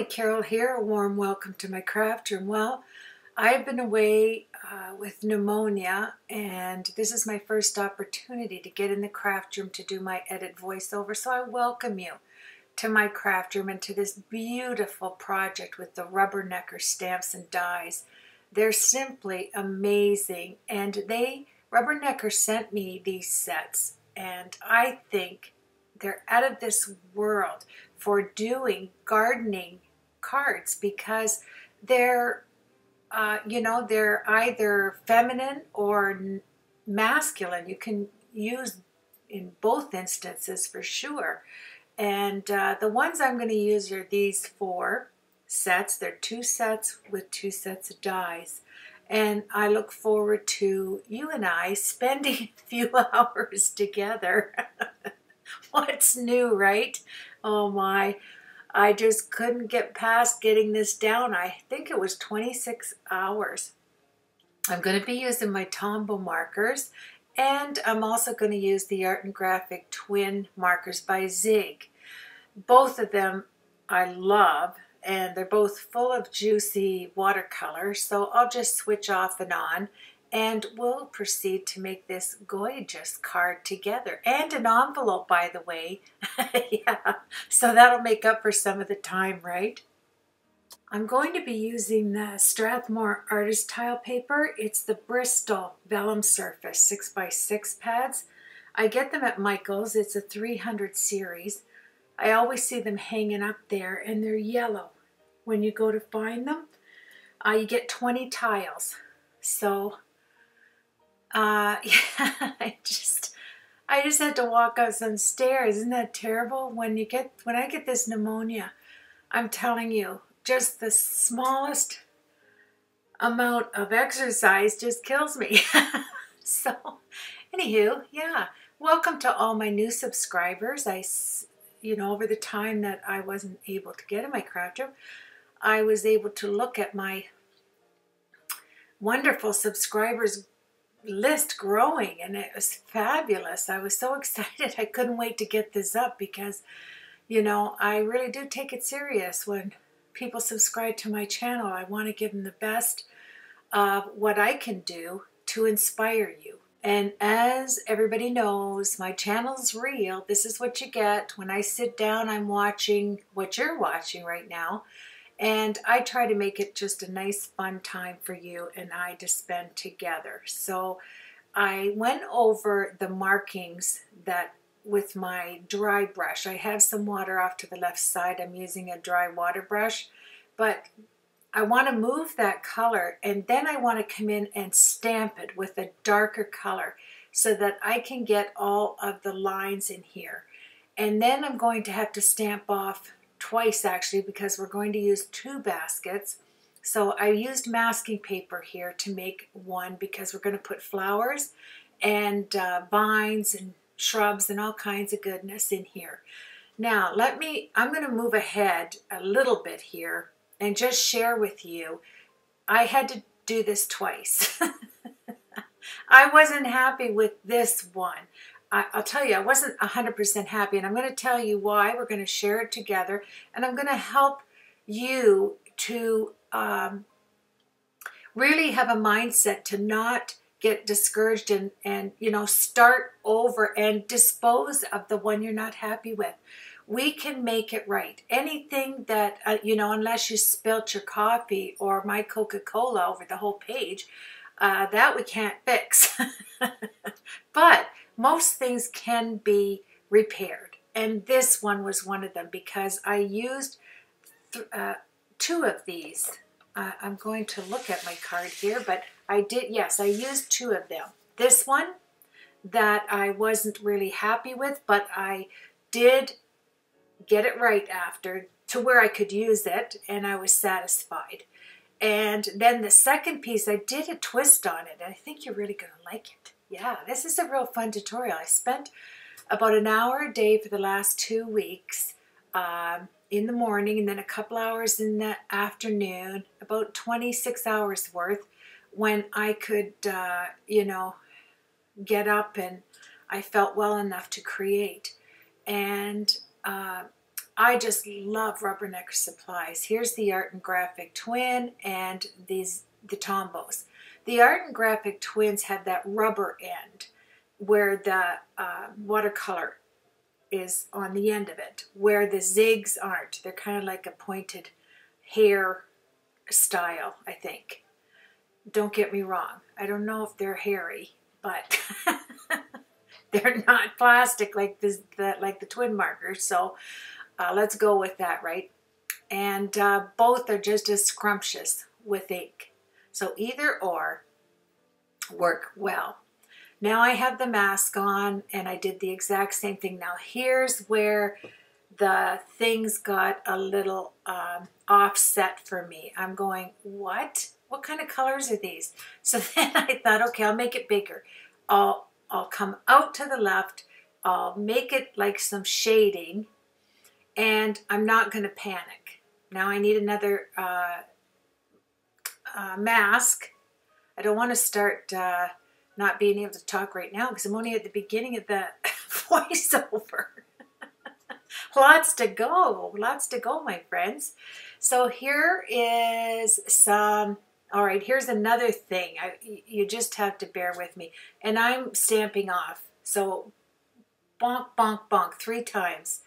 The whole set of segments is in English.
Hi, Carol here. A warm welcome to my craft room. Well, I've been away with pneumonia, and this is my first opportunity to get in the craft room to do my edit voiceover. So I welcome you to my craft room and to this beautiful project with the Rubbernecker stamps and dies. They're simply amazing, and Rubbernecker sent me these sets, and I think they're out of this world for doing gardening cards because they're, they're either feminine or masculine. You can use in both instances for sure. And the ones I'm going to use are these 4 sets. They're 2 sets with 2 sets of dies. And I look forward to you and I spending a few hours together. What's new, right? Oh my, I just couldn't get past getting this down. I think it was 26 hours. I'm going to be using my Tombo markers, and I'm also going to use the Art and Graphic Twin markers by Zig. Both of them I love, and they're both full of juicy watercolor, so I'll just switch off and on. And we'll proceed to make this gorgeous card together. And an envelope, by the way. Yeah, so that'll make up for some of the time, right? I'm going to be using the Strathmore Artist Tile paper. It's the Bristol Vellum Surface 6x6 pads. I get them at Michael's. It's a 300 series. I always see them hanging up there, and they're yellow. When you go to find them, you get 20 tiles. So yeah, I just had to walk up some stairs. Isn't that terrible? When I get this pneumonia, I'm telling you, just the smallest amount of exercise just kills me. So, anywho, yeah, welcome to all my new subscribers. Over the time that I wasn't able to get in my craft room, I was able to look at my wonderful subscribers list growing, and it was fabulous. I was so excited. I couldn't wait to get this up because, I really do take it serious when people subscribe to my channel. I want to give them the best of what I can do to inspire you. And as everybody knows, my channel's real. This is what you get. When I sit down, I'm watching what you're watching right now. And I try to make it just a nice, fun time for you and I to spend together. So I went over the markings with my dry brush. I have some water off to the left side. I'm using a dry water brush. But I want to move that color, and then I want to come in and stamp it with a darker color so that I can get all of the lines in here. And then I'm going to have to stamp off twice actually, because we're going to use 2 baskets. So I used masking paper here to make one because we're going to put flowers and vines and shrubs and all kinds of goodness in here. Now I'm going to move ahead a little bit here and just share with you. I had to do this twice. I wasn't happy with this one. I'll tell you, I wasn't 100% happy, and I'm going to tell you why. We're going to share it together, and I'm going to help you to really have a mindset to not get discouraged and start over and dispose of the one you're not happy with. We can make it right. Anything that, unless you spilt your coffee or my Coca-Cola over the whole page, that we can't fix. But most things can be repaired, and this one was one of them because I used 2 of these. I'm going to look at my card here, but I used 2 of them. This one that I wasn't really happy with, but I did get it right after to where I could use it, and I was satisfied. And then the second piece, I did a twist on it, and I think you're really going to like it. Yeah, this is a real fun tutorial. I spent about an hour a day for the last 2 weeks in the morning, and then a couple hours in the afternoon, about 26 hours worth when I could, get up and I felt well enough to create. And I just love Rubbernecker supplies. Here's the Art and Graphic Twin and the Tombos. The Art and Graphic Twins have that rubber end where the watercolor is on the end of it, where the zigs aren't. They're kind of like a pointed hair style, I think. Don't get me wrong. I don't know if they're hairy, but they're not plastic like the twin markers. So let's go with that, right? And both are just as scrumptious with ink. So either or work well. Now I have the mask on and I did the exact same thing. Now here's where the things got a little offset for me. I'm going, what? What kind of colors are these? So then I thought, okay, I'll make it bigger. I'll come out to the left. I'll make it like some shading, and I'm not going to panic. Now I need another mask. I don't want to start not being able to talk right now because I'm only at the beginning of the voiceover. Lots to go, my friends. So here is some, all right, here's another thing. You just have to bear with me. And I'm stamping off. So bonk, bonk, bonk, 3 times.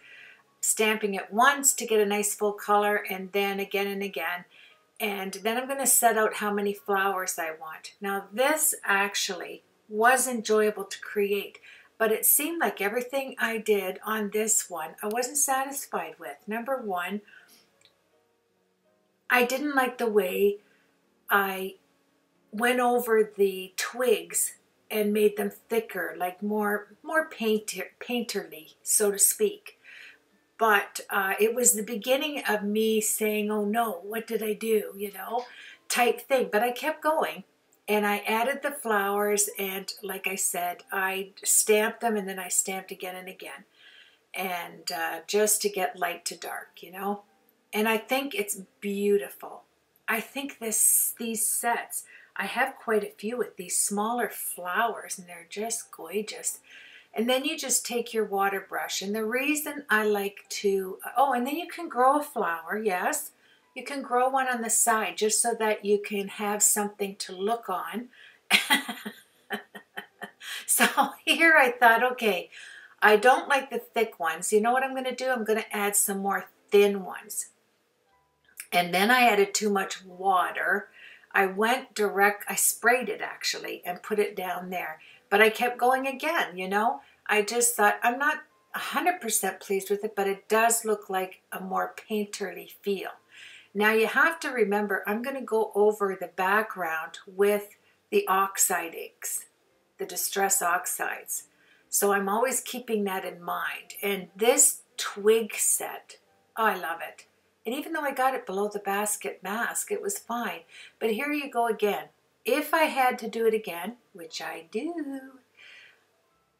Stamping it once to get a nice full color, and then again and again. And then I'm going to set out how many flowers I want. Now this actually was enjoyable to create, but it seemed like everything I did on this one I wasn't satisfied with. Number one, I didn't like the way I went over the twigs and made them thicker, like more painterly, so to speak. But it was the beginning of me saying, oh no, what did I do, you know, type thing. But I kept going, and I added the flowers, and like I said, I stamped them, and then I stamped again and again. And just to get light to dark, you know. And I think it's beautiful. I think these sets, I have quite a few with these smaller flowers, and they're just gorgeous. And then you just take your water brush. And the reason I like to, oh, and then you can grow a flower, yes. You can grow one on the side just so that you can have something to look on. So here I thought, okay, I don't like the thick ones. You know what I'm going to do? I'm going to add some more thin ones. And then I added too much water. I went direct, I sprayed it actually and put it down there. But I kept going again, you know. I just thought, I'm not 100% pleased with it, but it does look like a more painterly feel. Now you have to remember, I'm going to go over the background with the oxide inks, the Distress Oxides. So I'm always keeping that in mind. And this twig set, oh, I love it. And even though I got it below the basket mask, it was fine. But here you go again. If I had to do it again, which I do,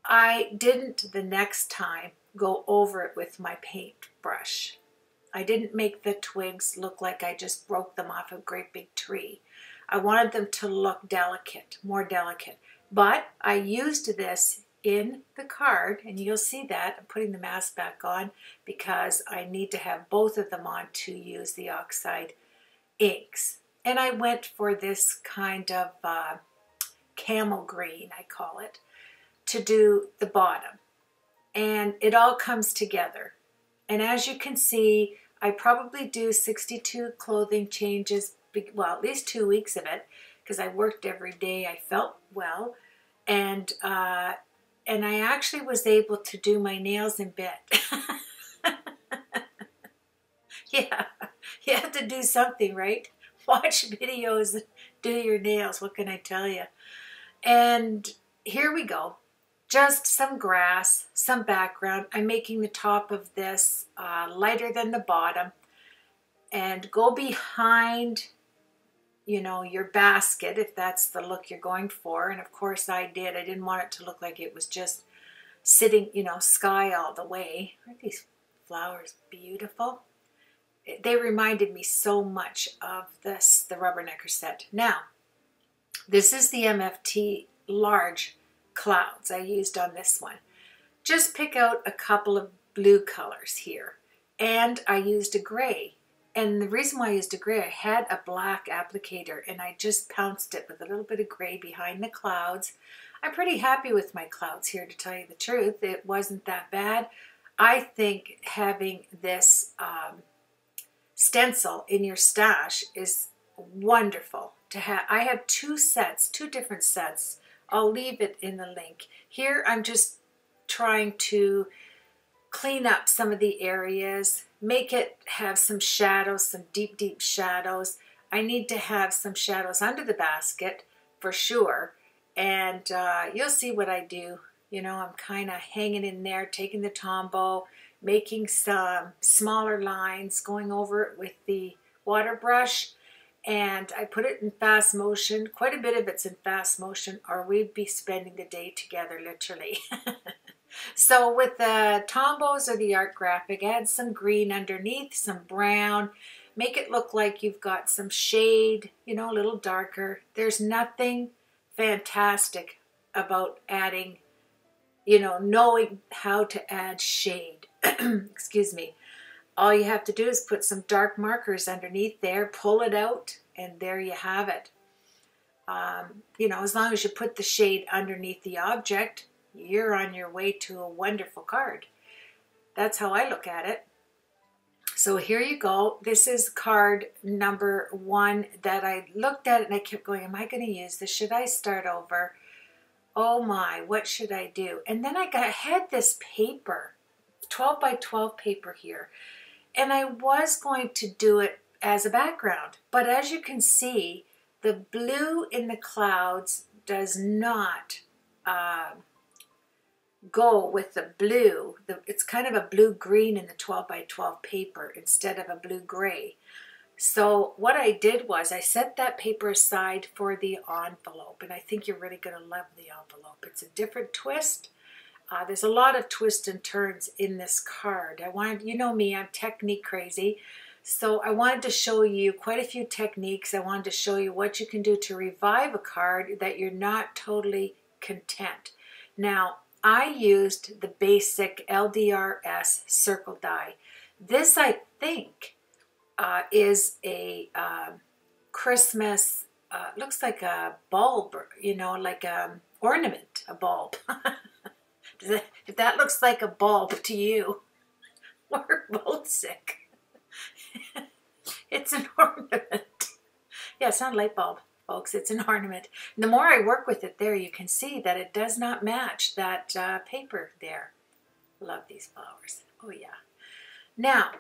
I didn't the next time go over it with my paintbrush. I didn't make the twigs look like I just broke them off a great big tree. I wanted them to look delicate, more delicate. But I used this in the card, and you'll see that. I'm putting the mask back on because I need to have both of them on to use the oxide inks. And I went for this kind of camel green, I call it, to do the bottom. And it all comes together. And as you can see, I probably do 62 clothing changes, well, at least 2 weeks of it, because I worked every day. I felt well. And I actually was able to do my nails in bed. Yeah, you have to do something, right? Watch videos, do your nails, what can I tell you? And here we go. Just some grass, some background. I'm making the top of this lighter than the bottom. And go behind, you know, your basket if that's the look you're going for. And of course I did. I didn't want it to look like it was just sitting, you know, sky all the way. Aren't these flowers beautiful? They reminded me so much of the Rubbernecker set. Now, this is the MFT large clouds I used on this one. Just pick out a couple of blue colors here. and I used a gray. And the reason why I used a gray, I had a black applicator and I just pounced it with a little bit of gray behind the clouds. I'm pretty happy with my clouds here, to tell you the truth. It wasn't that bad. I think having this stencil in your stash is wonderful to have. I have two different sets. I'll leave it in the link. Here I'm just trying to clean up some of the areas, make it have some shadows, some deep, deep shadows. I need to have some shadows under the basket for sure. And you'll see what I do. You know, I'm kind of hanging in there, taking the Tombo, making some smaller lines, going over it with the water brush. And I put it in fast motion. Quite a bit of it's in fast motion, or we'd be spending the day together, literally. So with the Tombos or the art graphic, add some green underneath, some brown. Make it look like you've got some shade, you know, a little darker. There's nothing fantastic about adding, you know, knowing how to add shade. Excuse me. All you have to do is put some dark markers underneath there, pull it out, and there you have it. You know, as long as you put the shade underneath the object, you're on your way to a wonderful card. That's how I look at it. So here you go. This is card number 1 that I looked at it and I kept going, am I going to use this? Should I start over? Oh my, what should I do? And then I had this paper, 12 by 12 paper here, and I was going to do it as a background. But as you can see, the blue in the clouds does not go with the blue. It's kind of a blue-green in the 12 by 12 paper instead of a blue-gray. So what I did was I set that paper aside for the envelope, and I think you're really going to love the envelope. It's a different twist. There's a lot of twists and turns in this card. You know me, I'm technique crazy. So I wanted to show you quite a few techniques. I wanted to show you what you can do to revive a card that you're not totally content. Now, I used the basic LDRS circle die. This, I think, is a Christmas, looks like a bulb, you know, like an ornament, a bulb. If that looks like a bulb to you, we're both sick. It's an ornament. Yeah, it's not a light bulb, folks. It's an ornament. And the more I work with it there, you can see that it does not match that paper there. Love these flowers. Oh, yeah. Now,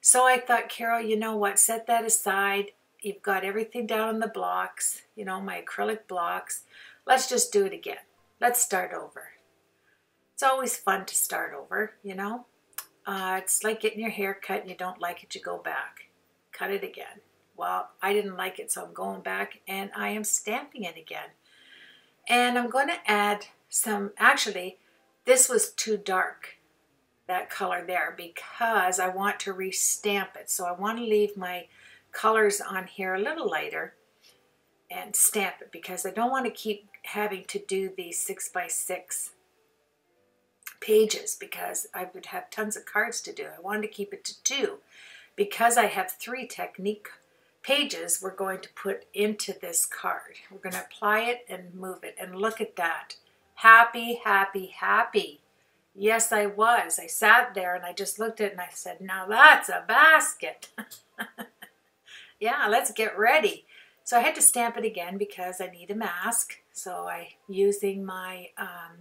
so I thought, Carol, you know what? Set that aside. You've got everything down on the blocks, you know, my acrylic blocks. Let's just do it again. Let's start over. It's always fun to start over, you know. It's like getting your hair cut and you don't like it, you go back. Cut it again. Well, I didn't like it, so I'm going back and I am stamping it again. And I'm going to add some, actually, this was too dark, that color there, because I want to restamp it. So I want to leave my colors on here a little lighter and stamp it, because I don't want to keep having to do these 6 by 6 pages, because I would have tons of cards to do. I wanted to keep it to 2. Because I have 3 technique pages we're going to put into this card. We're going to apply it and move it. And look at that. Happy, happy, happy. Yes, I was. I sat there and I just looked at it and I said, now that's a basket. Yeah, let's get ready. So I had to stamp it again because I need a mask. So I'm using my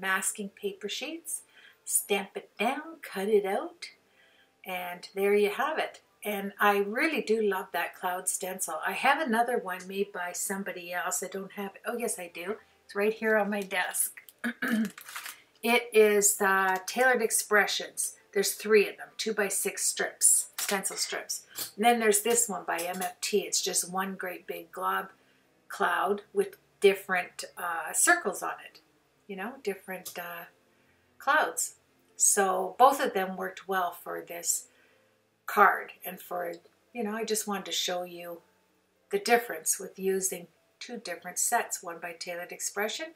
masking paper sheets. Stamp it down, cut it out, and there you have it. And I really do love that cloud stencil. I have another one made by somebody else. I don't have it. Oh, yes, I do. It's right here on my desk. It is Tailored Expressions. There's 3 of them, 2 by 6 strips, stencil strips. And then there's this one by MFT. It's just one great big glob cloud with different circles on it. You know, different clouds. So both of them worked well for this card, and for, you know, I just wanted to show you the difference with using 2 different sets, one by Tailored Expression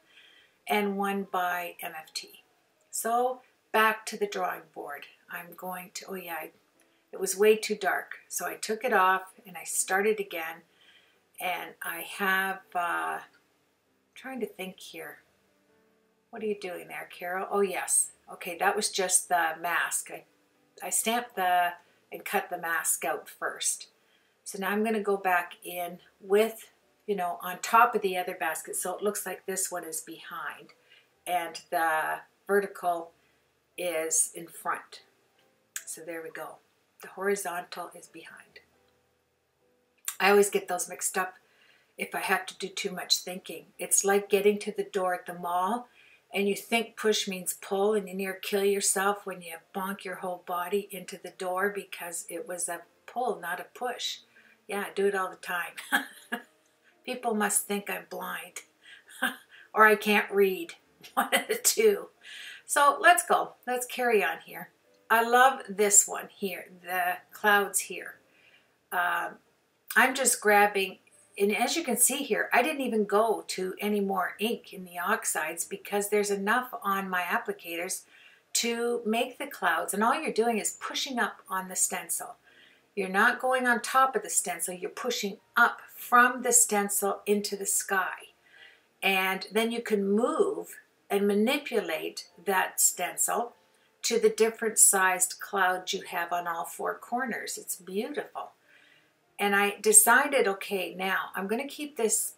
and one by MFT. So back to the drawing board. I'm going to, oh yeah, It was way too dark. So I took it off and I started again. And I have, trying to think here. What are you doing there, Carol? Oh, yes. Okay, that was just the mask. I stamped and cut the mask out first. So now I'm going to go back in with, you know, on top of the other basket. So it looks like this one is behind and the vertical is in front. So there we go. The horizontal is behind. I always get those mixed up if I have to do too much thinking. It's like getting to the door at the mall and you think push means pull and you near kill yourself when you bonk your whole body into the door because it was a pull, not a push. Yeah, I do it all the time. People must think I'm blind or I can't read. One of the two. So let's go. Let's carry on here. I love this one here, the clouds here. I'm just grabbing, and as you can see here, I didn't even go to any more ink in the oxides because there's enough on my applicators to make the clouds. And all you're doing is pushing up on the stencil. You're not going on top of the stencil. You're pushing up from the stencil into the sky. And then you can move and manipulate that stencil to the different sized clouds you have on all four corners. It's beautiful. And I decided, okay, now I'm going to keep this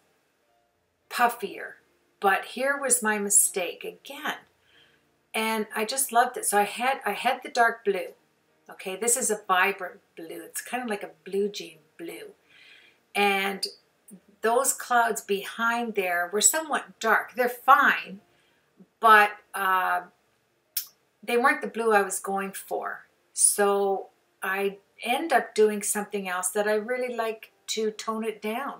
puffier, but here was my mistake again. And I just loved it. So I had the dark blue. Okay, this is a vibrant blue. It's kind of like a blue jean blue. And those clouds behind there were somewhat dark. They're fine, but they weren't the blue I was going for. So I end up doing something else that I really like to tone it down.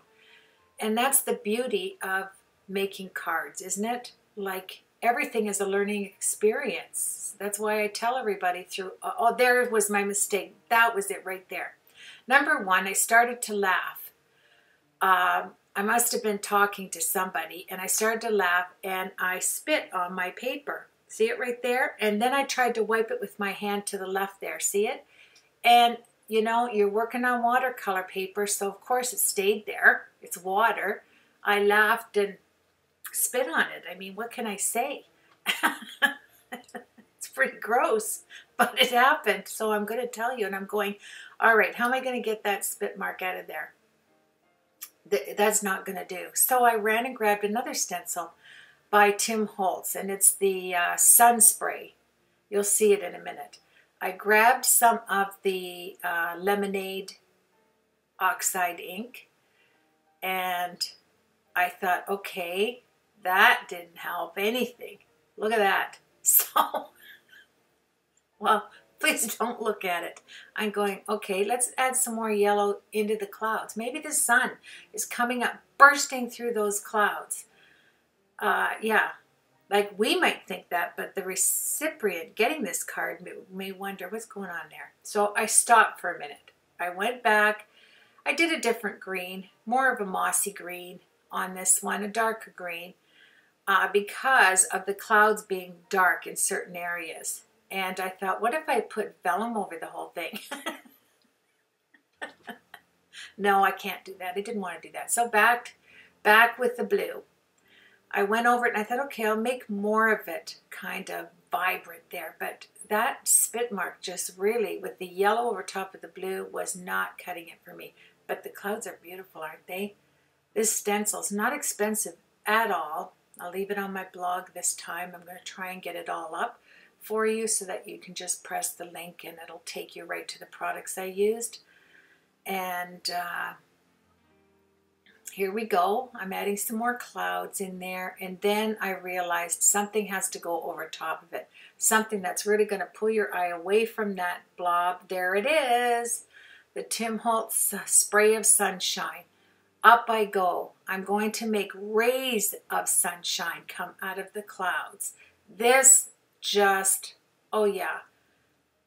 And that's the beauty of making cards, isn't it? Like everything is a learning experience. That's why I tell everybody through, oh, there was my mistake. That was it right there. Number one, I started to laugh. I must have been talking to somebody and I started to laugh and I spit on my paper. See it right there? And then I tried to wipe it with my hand to the left there. See it? And you know, you're working on watercolor paper, so of course it stayed there. It's water. I laughed and spit on it. I mean, what can I say? It's pretty gross, but it happened. So I'm going to tell you, and I'm going, all right, how am I going to get that spit mark out of there? That's not going to do. So I ran and grabbed another stencil by Tim Holtz, and it's the Sun Spray. You'll see it in a minute. I grabbed some of the lemonade oxide ink, and I thought, okay, that didn't help anything. Look at that. So, well, please don't look at it. I'm going, okay, let's add some more yellow into the clouds. Maybe the sun is coming up, bursting through those clouds. Yeah, like we might think that, but the recipient getting this card may wonder what's going on there. So I stopped for a minute. I went back. I did a different green, more of a mossy green on this one, a darker green, because of the clouds being dark in certain areas. And I thought, what if I put vellum over the whole thing? No, I can't do that. I didn't want to do that. So back with the blue. I went over it and I thought, okay, I'll make more of it kind of vibrant there. But that spit mark just really, with the yellow over top of the blue, was not cutting it for me. But the clouds are beautiful, aren't they? This stencil's not expensive at all. I'll leave it on my blog this time. I'm going to try and get it all up for you so that you can just press the link and it'll take you right to the products I used. And here we go. I'm adding some more clouds in there, and then I realized something has to go over top of it. Something that's really going to pull your eye away from that blob. There it is. The Tim Holtz Spray of Sunshine. Up I go. I'm going to make rays of sunshine come out of the clouds. This just, oh yeah,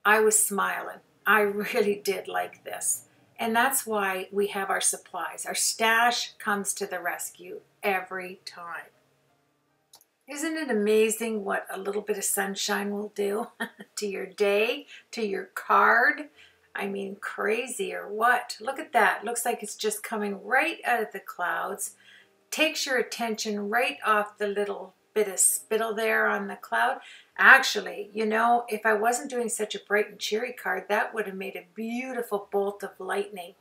I was smiling. I really did like this. And that's why we have our supplies. Our stash comes to the rescue every time. Isn't it amazing what a little bit of sunshine will do to your day, to your card? I mean, crazy or what? Look at that. Looks like it's just coming right out of the clouds. Takes your attention right off the little bit of spittle there on the cloud. Actually, you know, if I wasn't doing such a bright and cheery card, that would have made a beautiful bolt of lightning.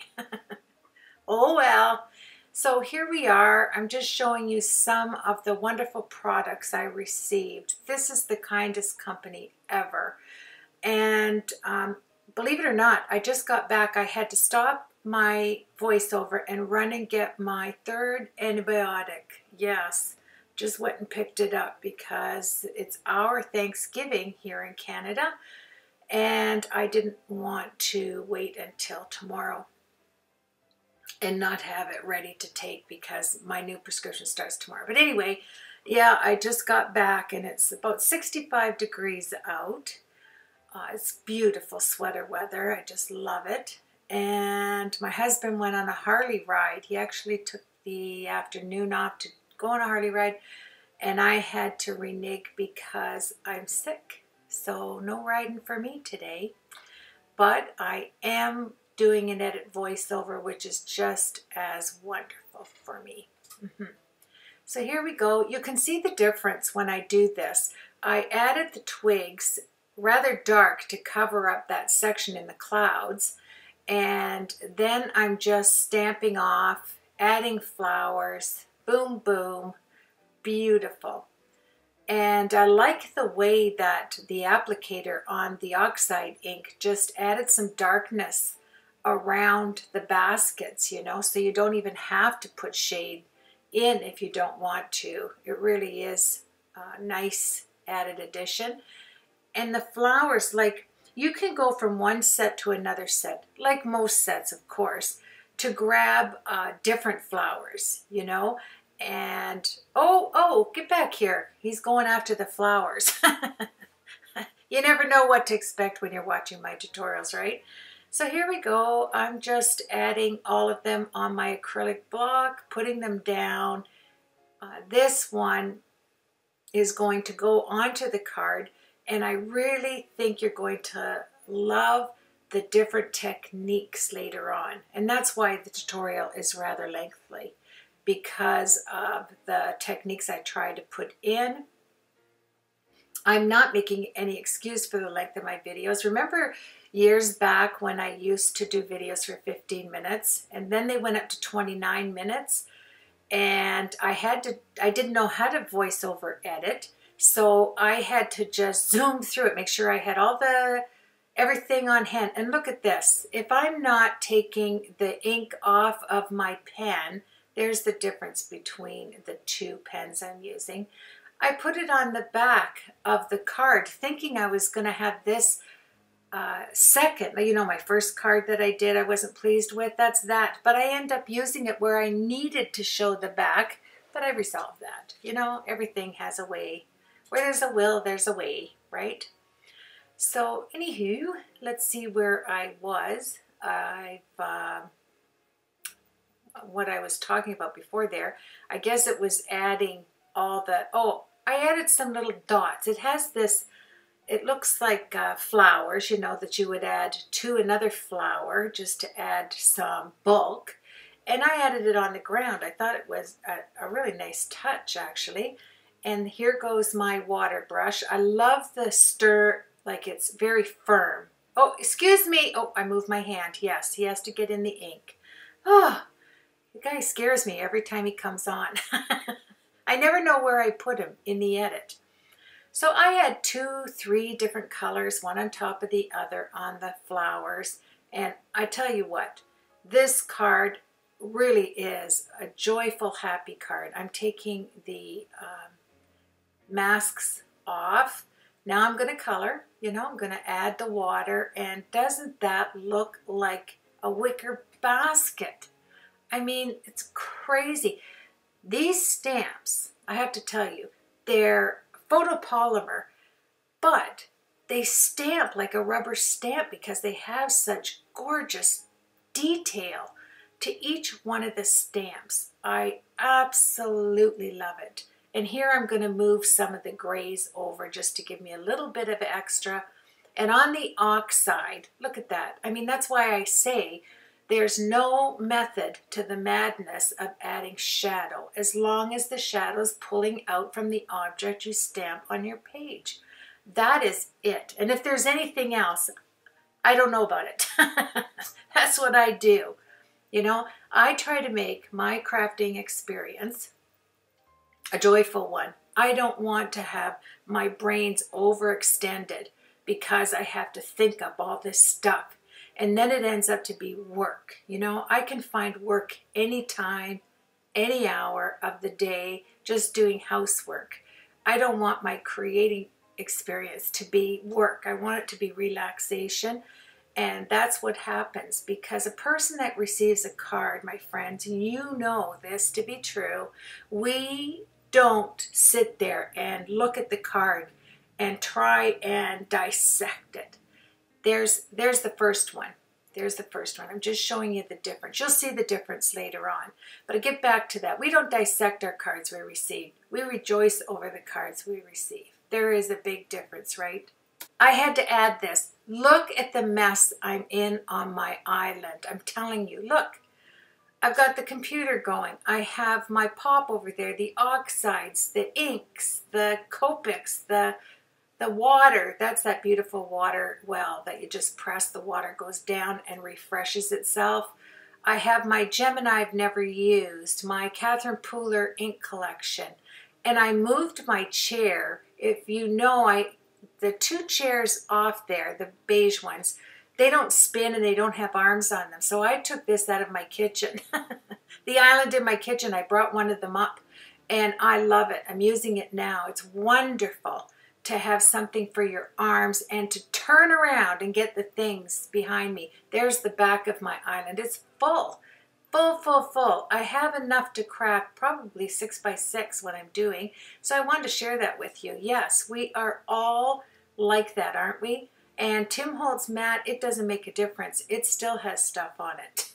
Oh well. So here we are. I'm just showing you some of the wonderful products I received. This is the kindest company ever. And believe it or not, I just got back. I had to stop my voiceover and run and get my third antibiotic. Yes, just went and picked it up because it's our Thanksgiving here in Canada, and I didn't want to wait until tomorrow and not have it ready to take because my new prescription starts tomorrow. But anyway, yeah, I just got back and it's about 65 degrees out. It's beautiful sweater weather. I just love it. And my husband went on a Harley ride. He actually took the afternoon off to go on a Harley ride, and I had to renege because I'm sick. So no riding for me today. But I am doing an edit voiceover, which is just as wonderful for me. So here we go. You can see the difference when I do this. I added the twigs rather dark to cover up that section in the clouds, and then I'm just stamping off, adding flowers, boom boom, beautiful. And I like the way that the applicator on the oxide ink just added some darkness around the baskets, you know, so you don't even have to put shade in if you don't want to. It really is a nice added addition. And the flowers, like, you can go from one set to another set, like most sets, of course, to grab different flowers, you know. And, oh, get back here. He's going after the flowers. You never know what to expect when you're watching my tutorials, right? So here we go. I'm just adding all of them on my acrylic block, putting them down. This one is going to go onto the card, and I really think you're going to love the different techniques later on. And that's why the tutorial is rather lengthy, because of the techniques I try to put in. I'm not making any excuse for the length of my videos. Remember years back when I used to do videos for 15 minutes, and then they went up to 29 minutes, and I didn't know how to voice over edit, so I had to just zoom through it, make sure I had everything on hand. And look at this. If I'm not taking the ink off of my pen, there's the difference between the two pens I'm using. I put it on the back of the card thinking I was going to have this second, you know, my first card that I did I wasn't pleased with, that's that. But I end up using it where I needed to show the back, but I resolved that. You know, everything has a way. Where there's a will, there's a way, right? So anywho, let's see where I was. What I was talking about before there, I guess it was adding all the, I added some little dots. It has this, it looks like flowers, you know, that you would add to another flower just to add some bulk. And I added it on the ground. I thought it was a really nice touch, actually. And here goes my water brush. I love the stir, like it's very firm. Oh, excuse me. Oh, I moved my hand. Yes, he has to get in the ink. Oh, the guy scares me every time he comes on. I never know where I put him in the edit. So I had 2, 3 different colors, one on top of the other on the flowers. And I tell you what, this card really is a joyful, happy card. I'm taking the masks off. Now I'm going to color, you know, I'm going to add the water. And doesn't that look like a wicker basket? I mean, it's crazy. These stamps, I have to tell you, they're photopolymer, but they stamp like a rubber stamp because they have such gorgeous detail to each one of the stamps. I absolutely love it. And here I'm going to move some of the grays over just to give me a little bit of extra. And on the oxide, look at that. I mean, that's why I say there's no method to the madness of adding shadow, as long as the shadow is pulling out from the object you stamp on your page. That is it. And if there's anything else, I don't know about it. That's what I do. You know, I try to make my crafting experience a joyful one. I don't want to have my brains overextended because I have to think up all this stuff. And then it ends up to be work. You know, I can find work anytime, any hour of the day, just doing housework. I don't want my creating experience to be work. I want it to be relaxation. And that's what happens, because a person that receives a card, my friends, you know this to be true, we don't sit there and look at the card and try and dissect it. There's the first one. There's the first one. I'm just showing you the difference. You'll see the difference later on. But I get back to that. We don't dissect our cards we receive. We rejoice over the cards we receive. There is a big difference, right? I had to add this. Look at the mess I'm in on my island. I'm telling you, look. I've got the computer going. I have my pop over there, the oxides, the inks, the Copics, the water. That's that beautiful water well that you just press, the water goes down and refreshes itself. I have my Gemini I've never used, my Catherine Pooler ink collection. And I moved my chair. If you know, the two chairs off there, the beige ones, they don't spin and they don't have arms on them. So I took this out of my kitchen. The island in my kitchen, I brought one of them up and I love it. I'm using it now. It's wonderful to have something for your arms and to turn around and get the things behind me. There's the back of my island. It's full, full, full, full. I have enough to craft probably 6 by 6 what I'm doing. So I wanted to share that with you. Yes, we are all like that, aren't we? And Tim Holtz mat, it doesn't make a difference. It still has stuff on it.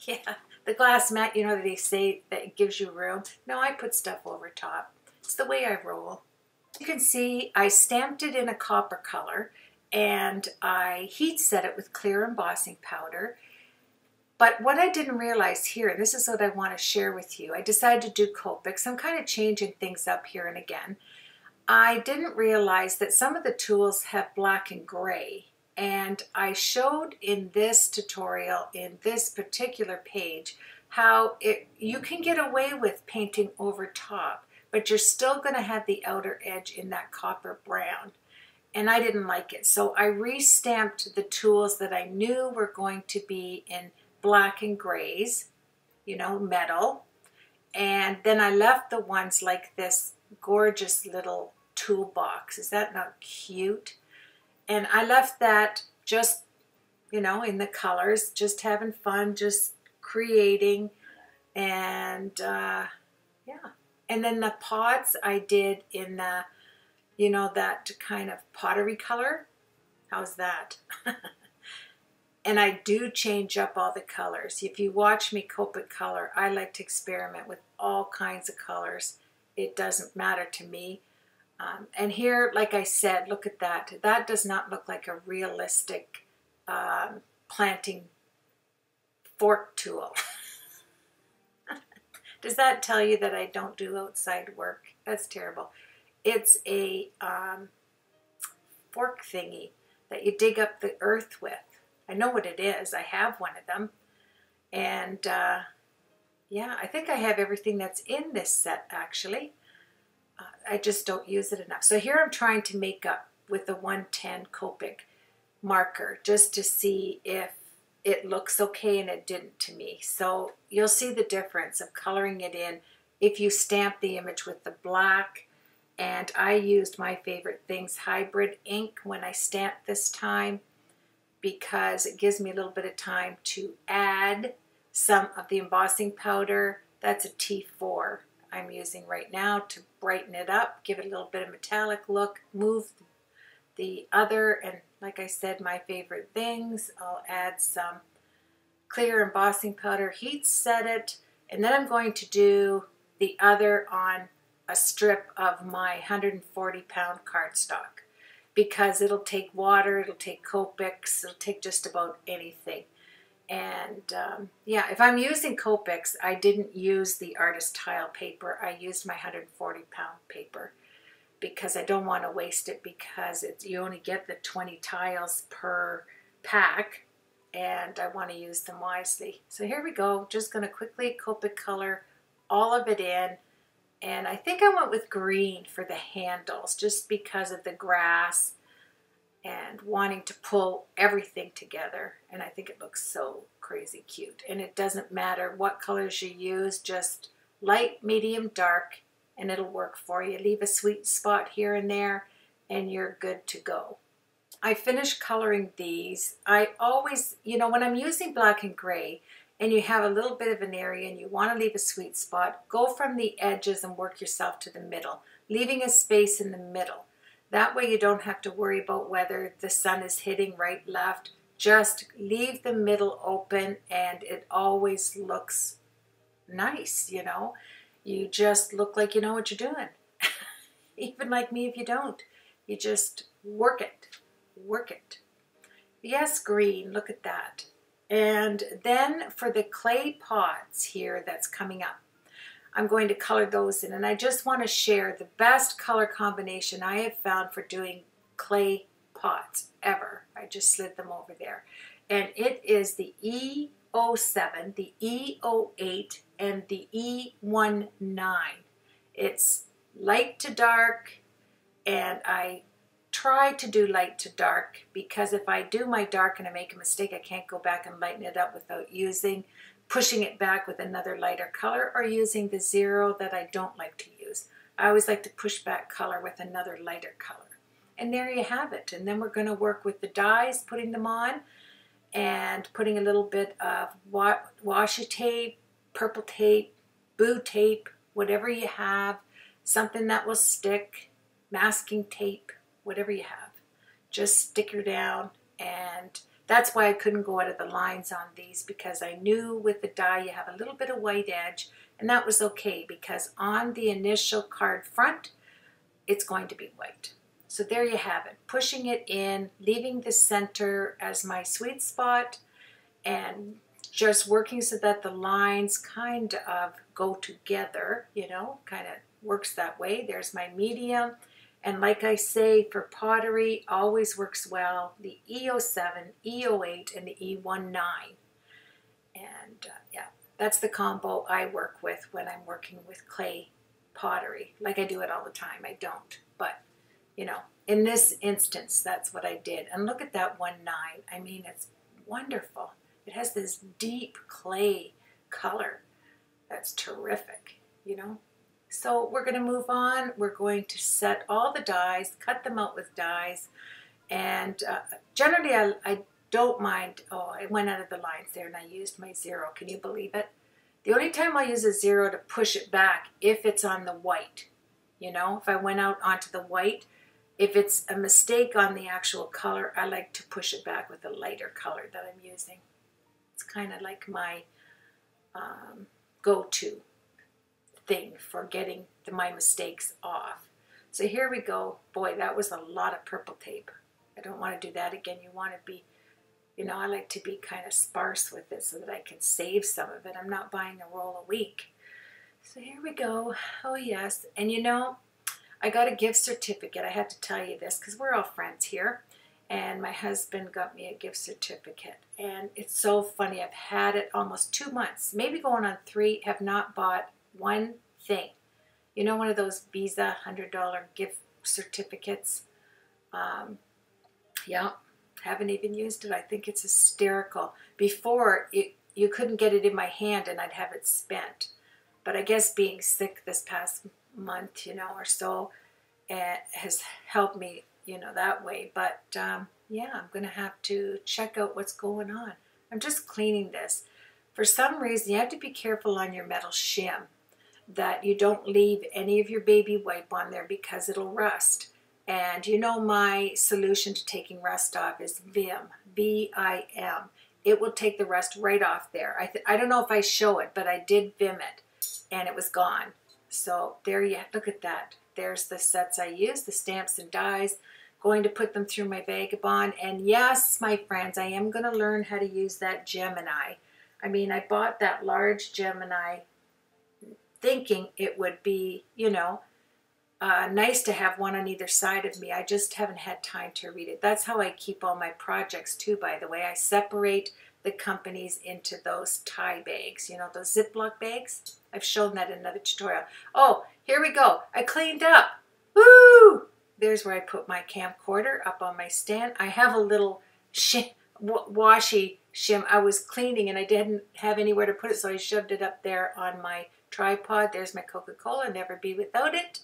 Yeah, the glass mat, you know, they say that it gives you room. No, I put stuff over top. It's the way I roll. You can see I stamped it in a copper color and I heat set it with clear embossing powder. But what I didn't realize here, and this is what I want to share with you, I decided to do Copics. I'm kind of changing things up here and again. I didn't realize that some of the tools have black and gray, and I showed in this tutorial, in this particular page, how you can get away with painting over top, but you're still going to have the outer edge in that copper brown. And I didn't like it, so I re-stamped the tools that I knew were going to be in black and grays, you know, metal, and then I left the ones like this gorgeous little toolbox. Is that not cute? And I left that just, you know, in the colors, just having fun, just creating, and yeah. And then the pots I did in the, you know, that kind of pottery color. How's that? And I do change up all the colors. If you watch me Copic color, I like to experiment with all kinds of colors. It doesn't matter to me. And here, like I said, look at that. That does not look like a realistic planting fork tool. Does that tell you that I don't do outside work? That's terrible. It's a fork thingy that you dig up the earth with. I know what it is. I have one of them. And yeah, I think I have everything that's in this set actually. I just don't use it enough. So here I'm trying to make up with the 110 Copic marker just to see if it looks okay, and it didn't to me. So you'll see the difference of coloring it in if you stamp the image with the black. And I used my favorite things, hybrid ink, when I stamped this time, because it gives me a little bit of time to add some of the embossing powder. That's a T4 I'm using right now to brighten it up, give it a little bit of metallic look, move the other, and like I said, my favorite things. I'll add some clear embossing powder, heat set it, and then I'm going to do the other on a strip of my 140-pound cardstock. because it'll take water, it'll take Copics, it'll take just about anything. And yeah, if I'm using Copics, I didn't use the artist tile paper. I used my 140-pound paper because I don't want to waste it, because you only get the 20 tiles per pack, and I want to use them wisely. So here we go. Just going to quickly Copic color all of it in. And I think I went with green for the handles just because of the grass and wanting to pull everything together. And I think it looks so crazy cute. And it doesn't matter what colors you use, just light, medium, dark, and it'll work for you. Leave a sweet spot here and there, and you're good to go. I finished coloring these. I always, you know, when I'm using black and gray, and you have a little bit of an area and you want to leave a sweet spot, go from the edges and work yourself to the middle, leaving a space in the middle. That way you don't have to worry about whether the sun is hitting right, left. Just leave the middle open and it always looks nice, you know. You just look like you know what you're doing. Even like me if you don't. You just work it. Work it. Yes, green. Look at that. And then for the clay pots here that's coming up, I'm going to color those in. And I just want to share the best color combination I have found for doing clay pots ever. I just slid them over there. And it is the E07, the E08, and the E19. It's light to dark, and I try to do light to dark, because if I do my dark and I make a mistake, I can't go back and lighten it up without pushing it back with another lighter color, or using the zero that I don't like to use. I always like to push back color with another lighter color. And there you have it. And then we're going to work with the dies, putting them on, and putting a little bit of washi tape, purple tape, boo tape, whatever you have, something that will stick, masking tape, whatever you have. Just stick her down, and that's why I couldn't go out of the lines on these, because I knew with the die you have a little bit of white edge, and that was okay, because on the initial card front, it's going to be white. So there you have it, pushing it in, leaving the center as my sweet spot, and just working so that the lines kind of go together, you know, kind of works that way. There's my medium. And like I say, for pottery, always works well, the E07, E08, and the E19. And yeah, that's the combo I work with when I'm working with clay pottery. Like I do it all the time, I don't. But, you know, in this instance, that's what I did. And look at that 19. I mean, it's wonderful. It has this deep clay color. That's terrific, you know. So we're going to move on. We're going to set all the dies, cut them out with dies, and generally I don't mind. Oh, I went out of the lines there and I used my zero. Can you believe it? The only time I'll use a zero to push it back if it's on the white. You know, if I went out onto the white, if it's a mistake on the actual color, I like to push it back with a lighter color that I'm using. It's kind of like my go-to thing for getting my mistakes off. So here we go. Boy, that was a lot of purple tape. I don't want to do that again. You want to be, you know, I like to be kind of sparse with it so that I can save some of it. I'm not buying a roll a week. So here we go. Oh yes. And you know, I got a gift certificate. I have to tell you this because we're all friends here. And my husband got me a gift certificate. And it's so funny. I've had it almost 2 months, maybe going on 3, have not bought one thing. You know, one of those Visa $100 gift certificates. Yeah, haven't even used it. I think it's hysterical. Before, you couldn't get it in my hand and I'd have it spent. But I guess being sick this past month, you know, or so, has helped me, you know, that way. But yeah, I'm going to have to check out what's going on. I'm just cleaning this. For some reason, you have to be careful on your metal shim that you don't leave any of your baby wipe on there because it'll rust. And you know my solution to taking rust off is Vim, V-I-M. It will take the rust right off there. I don't know if I show it, but I did Vim it and it was gone. So there you look at that. There's the sets I used, the stamps and dies. going to put them through my Vagabond. And yes, my friends, I am going to learn how to use that Gemini. I mean, I bought that large Gemini thinking it would be, you know, nice to have one on either side of me. I just haven't had time to read it. That's how I keep all my projects too, by the way. I separate the companies into those tie bags, you know, those Ziploc bags. I've shown that in another tutorial. Oh, here we go. I cleaned up. Woo! There's where I put my camcorder up on my stand. I have a little washi shim. I was cleaning and I didn't have anywhere to put it, so I shoved it up there on my tripod. There's my Coca-Cola. Never be without it.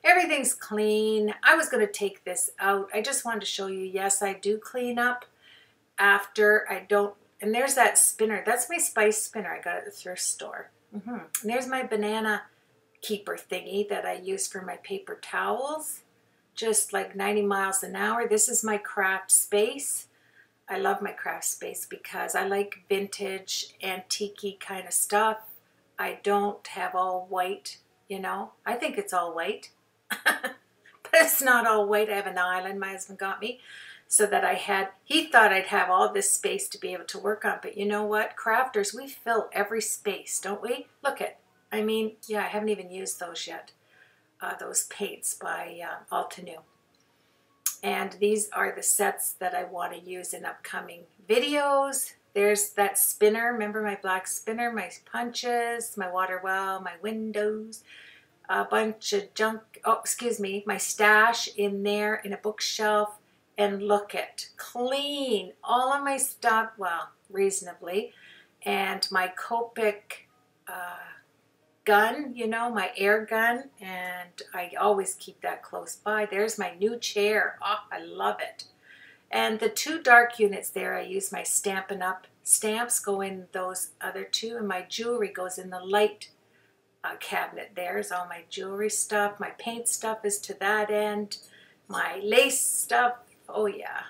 Everything's clean. I was going to take this out. I just wanted to show you, yes, I do clean up after I don't. And there's that spinner. That's my spice spinner I got at the thrift store. And there's my banana keeper thingy that I use for my paper towels. Just like 90 miles an hour. This is my craft space. I love my craft space because I like vintage, antique-y kind of stuff. I don't have all white, you know. I think it's all white. But it's not all white. I have an island my husband got me so that he thought I'd have all this space to be able to work on. But you know what? Crafters, we fill every space, don't we? Look at, I mean, yeah, I haven't even used those yet. Those paints by Altenew. And these are the sets that I want to use in upcoming videos. There's that spinner. Remember my black spinner, my punches, my water well, my windows, a bunch of junk. Oh, excuse me, my stash in there in a bookshelf. And look at, clean, all of my stuff, well, reasonably. And my Copic gun, you know, my air gun, and I always keep that close by. There's my new chair. Oh, I love it. And the two dark units there, I use my Stampin' Up! Stamps go in those other two, and my jewelry goes in the light cabinet. There's all my jewelry stuff. My paint stuff is to that end. My lace stuff, oh yeah.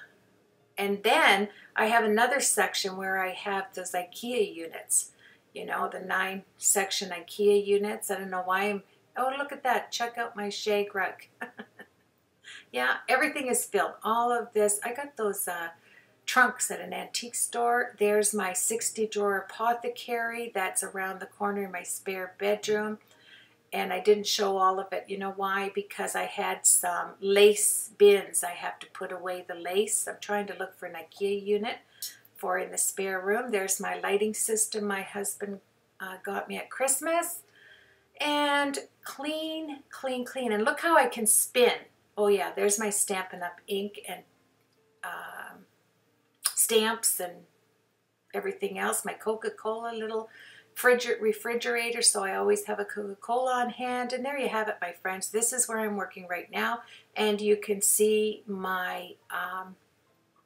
And then I have another section where I have those IKEA units. You know, the 9-section IKEA units. I don't know why I'm... Oh, look at that. Check out my shag rug. Yeah, everything is filled. All of this. I got those trunks at an antique store. There's my 60-drawer apothecary. That's around the corner in my spare bedroom. And I didn't show all of it. You know why? Because I had some lace bins. I have to put away the lace. I'm trying to look for an IKEA unit for in the spare room. There's my lighting system my husband got me at Christmas. And clean, clean, clean. And look how I can spin. Oh yeah, there's my Stampin' Up! Ink and stamps and everything else. My Coca-Cola little refrigerator, so I always have a Coca-Cola on hand. And there you have it, my friends. This is where I'm working right now. And you can see my...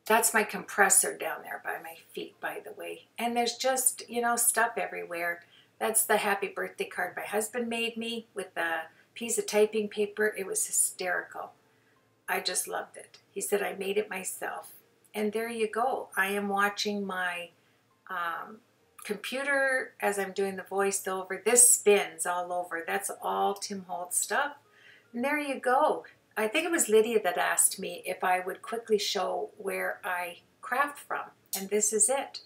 that's my compressor down there by my feet, by the way. And there's just, you know, stuff everywhere. That's the happy birthday card my husband made me with a piece of typing paper. It was hysterical. I just loved it. He said I made it myself. And there you go. I am watching my computer as I'm doing the voiceover. This spins all over. That's all Tim Holtz stuff. And there you go. I think it was Lydia that asked me if I would quickly show where I craft from. And this is it.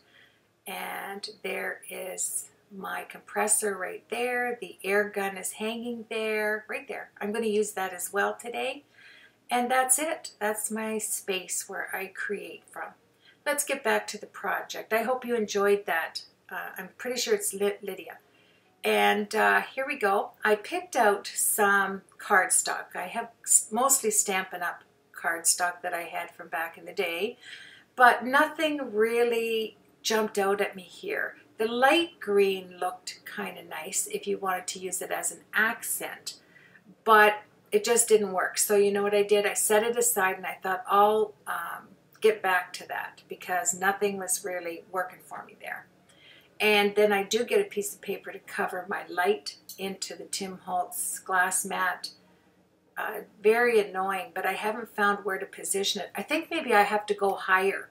And there is my compressor right there. The air gun is hanging there, right there. I'm going to use that as well today. And that's it. That's my space where I create from. Let's get back to the project. I hope you enjoyed that. I'm pretty sure it's Lydia. And here we go. I picked out some cardstock. I have mostly Stampin' Up! Cardstock that I had from back in the day, but nothing really jumped out at me here. The light green looked kind of nice if you wanted to use it as an accent, but it just didn't work. So you know what I did? I set it aside and I thought I'll get back to that because nothing was really working for me there. And then I do get a piece of paper to cover my light into the Tim Holtz glass mat. Very annoying, but I haven't found where to position it. I think maybe I have to go higher.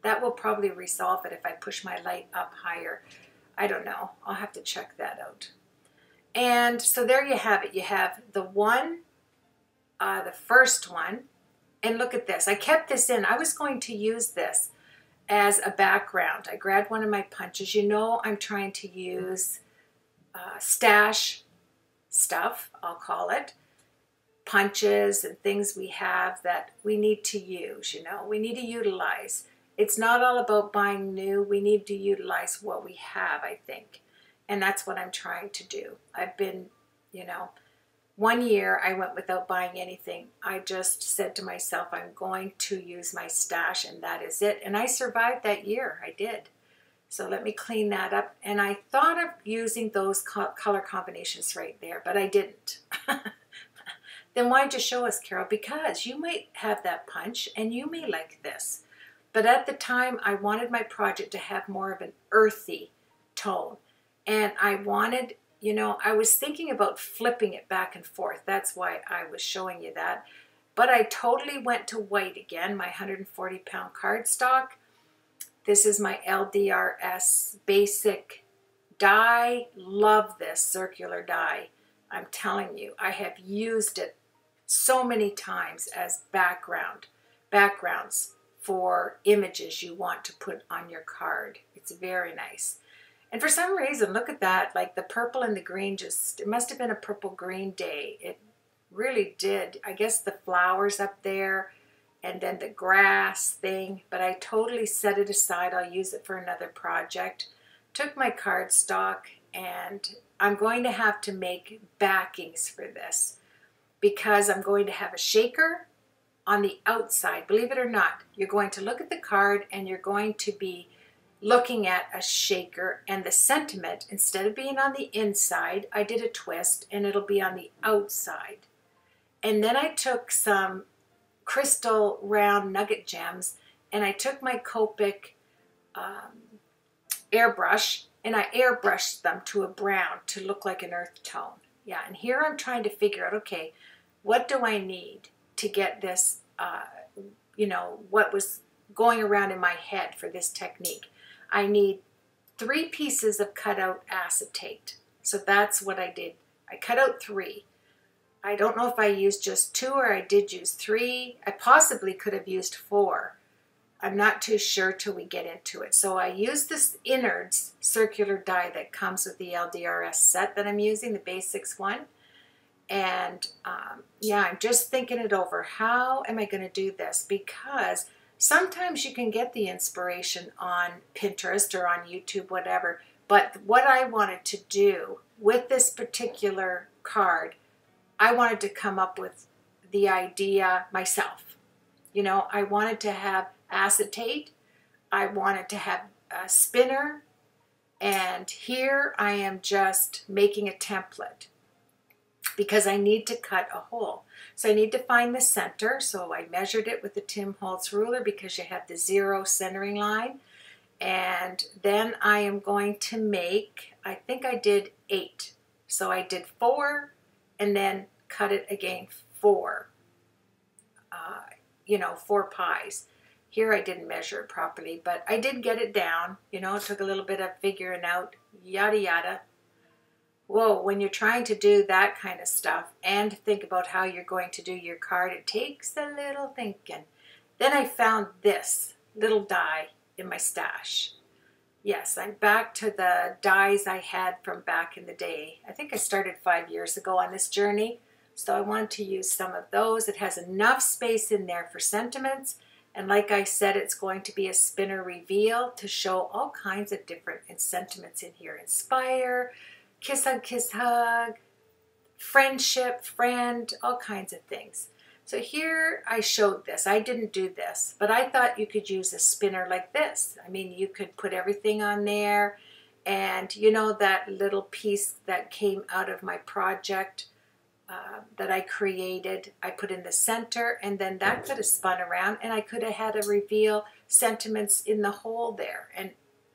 That will probably resolve it if I push my light up higher. I don't know. I'll have to check that out. And so there you have it. You have the one, the first one, And look at this. I kept this in. I was going to use this as a background. I grabbed one of my punches. You know, I'm trying to use stash stuff, I'll call it. Punches and things we have that we need to use, you know, we need to utilize. It's not all about buying new. We need to utilize what we have, I think. And that's what I'm trying to do. I've been, you know, 1 year I went without buying anything. I just said to myself, I'm going to use my stash and that is it. And I survived that year. I did. So let me clean that up. And I thought of using those color combinations right there, but I didn't. Then why'd you show us, Carol? Because you might have that punch and you may like this. But at the time, I wanted my project to have more of an earthy tone. And I wanted, you know, I was thinking about flipping it back and forth. That's why I was showing you that. But I totally went to white again, my 140-pound cardstock. This is my LDRS basic die. Love this circular die. I'm telling you, I have used it so many times as backgrounds for images you want to put on your card. It's very nice. And for some reason, look at that, like the purple and the green just, it must have been a purple green day. It really did. I guess the flowers up there and then the grass thing, but I totally set it aside. I'll use it for another project. Took my cardstock and I'm going to have to make backings for this because I'm going to have a shaker on the outside. Believe it or not, you're going to look at the card and you're going to be looking at a shaker, and the sentiment, instead of being on the inside, I did a twist and it'll be on the outside. And then I took some crystal round nugget gems and I took my Copic airbrush and I airbrushed them to a brown to look like an earth tone. Yeah, and here I'm trying to figure out, okay, what do I need to get this, you know, what was going around in my head for this technique. I need 3 pieces of cutout acetate. So that's what I did. I cut out 3. I don't know if I used just 2 or I did use 3. I possibly could have used 4. I'm not too sure till we get into it. So I used this innards circular die that comes with the LDRS set that I'm using, the basics one. And yeah, I'm just thinking it over. How am I going to do this? Because sometimes you can get the inspiration on Pinterest or on YouTube, whatever. But what I wanted to do with this particular card, I wanted to come up with the idea myself. You know, I wanted to have acetate. I wanted to have a spinner. And here I am just making a template because I need to cut a hole. So I need to find the center. So I measured it with the Tim Holtz ruler because you have the 0 centering line. And then I am going to make, I think I did 8. So I did 4 and then cut it again 4. You know, 4 pies. Here I didn't measure it properly, but I did get it down. You know, it took a little bit of figuring out, yada yada. Whoa, when you're trying to do that kind of stuff and think about how you're going to do your card, it takes a little thinking. Then I found this little die in my stash. Yes, I'm back to the dies I had from back in the day. I think I started 5 years ago on this journey, so I wanted to use some of those. It has enough space in there for sentiments, and like I said, it's going to be a spinner reveal to show all kinds of different sentiments in here. Inspire, kiss hug, friendship, friend, all kinds of things. So here I showed this. I didn't do this, but I thought you could use a spinner like this. I mean, you could put everything on there, and you know that little piece that came out of my project that I created, I put in the center, and then that could have spun around, and I could have had a reveal sentiments in the hole there,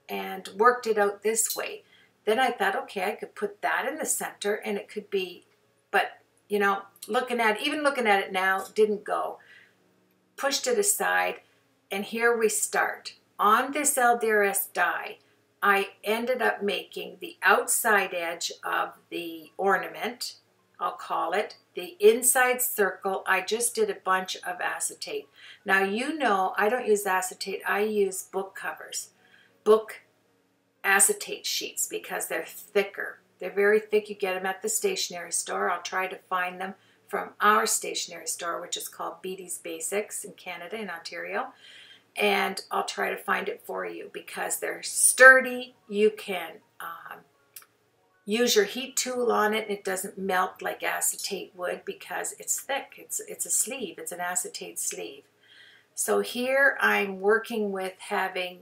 and worked it out this way. Then I thought, okay, I could put that in the center, and it could be, but you know, even looking at it now, didn't go. Pushed it aside, and here we start. On this LDRS die, I ended up making the outside edge of the ornament, I'll call it. The inside circle, I just did a bunch of acetate. Now you know I don't use acetate, I use book covers. Book acetate sheets because they're thicker. They're very thick. You get them at the stationery store. I'll try to find them from our stationery store, which is called Beatty's Basics in Canada, in Ontario. And I'll try to find it for you because they're sturdy. You can use your heat tool on it and it doesn't melt like acetate would because it's thick. It's a sleeve. It's an acetate sleeve. So here I'm working with having,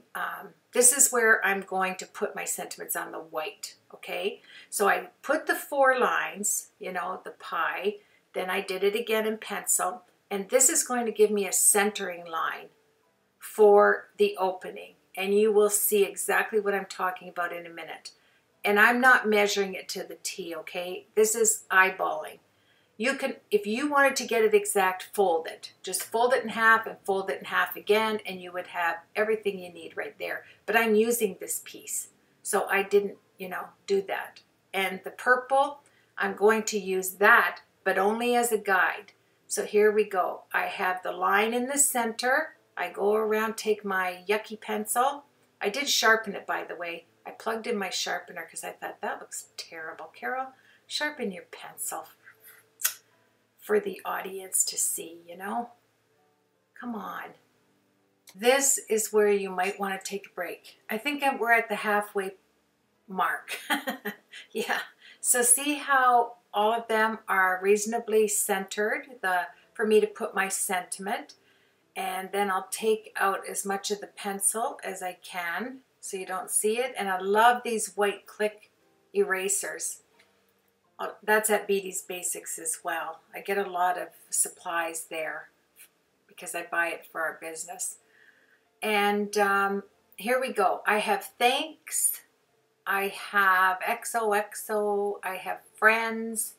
this is where I'm going to put my sentiments on the white, okay? So I put the 4 lines, you know, the pie, then I did it again in pencil, and this is going to give me a centering line for the opening, and you will see exactly what I'm talking about in a minute. And I'm not measuring it to the T, okay? This is eyeballing. You can, if you wanted to get it exact, fold it. Just fold it in half and fold it in half again, and you would have everything you need right there. But I'm using this piece, so I didn't, you know, do that. And the purple, I'm going to use that, but only as a guide. So here we go. I have the line in the center. I go around, take my yucky pencil. I did sharpen it, by the way. I plugged in my sharpener because I thought that looks terrible. Carol, sharpen your pencil for the audience to see, you know? Come on. This is where you might want to take a break. I think we're at the halfway mark. Yeah. So see how all of them are reasonably centered for me to put my sentiment. And then I'll take out as much of the pencil as I can so you don't see it. And I love these white click erasers. That's at Beatty's Basics as well. I get a lot of supplies there because I buy it for our business. And here we go. I have thanks. I have XOXO. I have friends.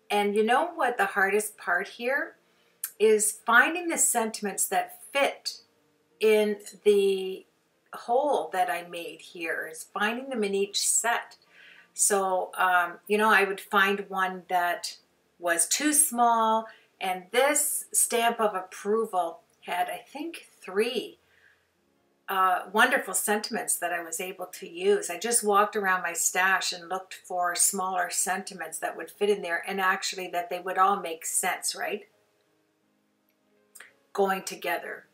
And you know what the hardest part here is? Finding the sentiments that fit in the hole that I made here. Is finding them in each set. So, you know, I would find one that was too small, and this stamp of approval had, I think, 3 wonderful sentiments that I was able to use. I just walked around my stash and looked for smaller sentiments that would fit in there, and actually that they would all make sense, right? Going together.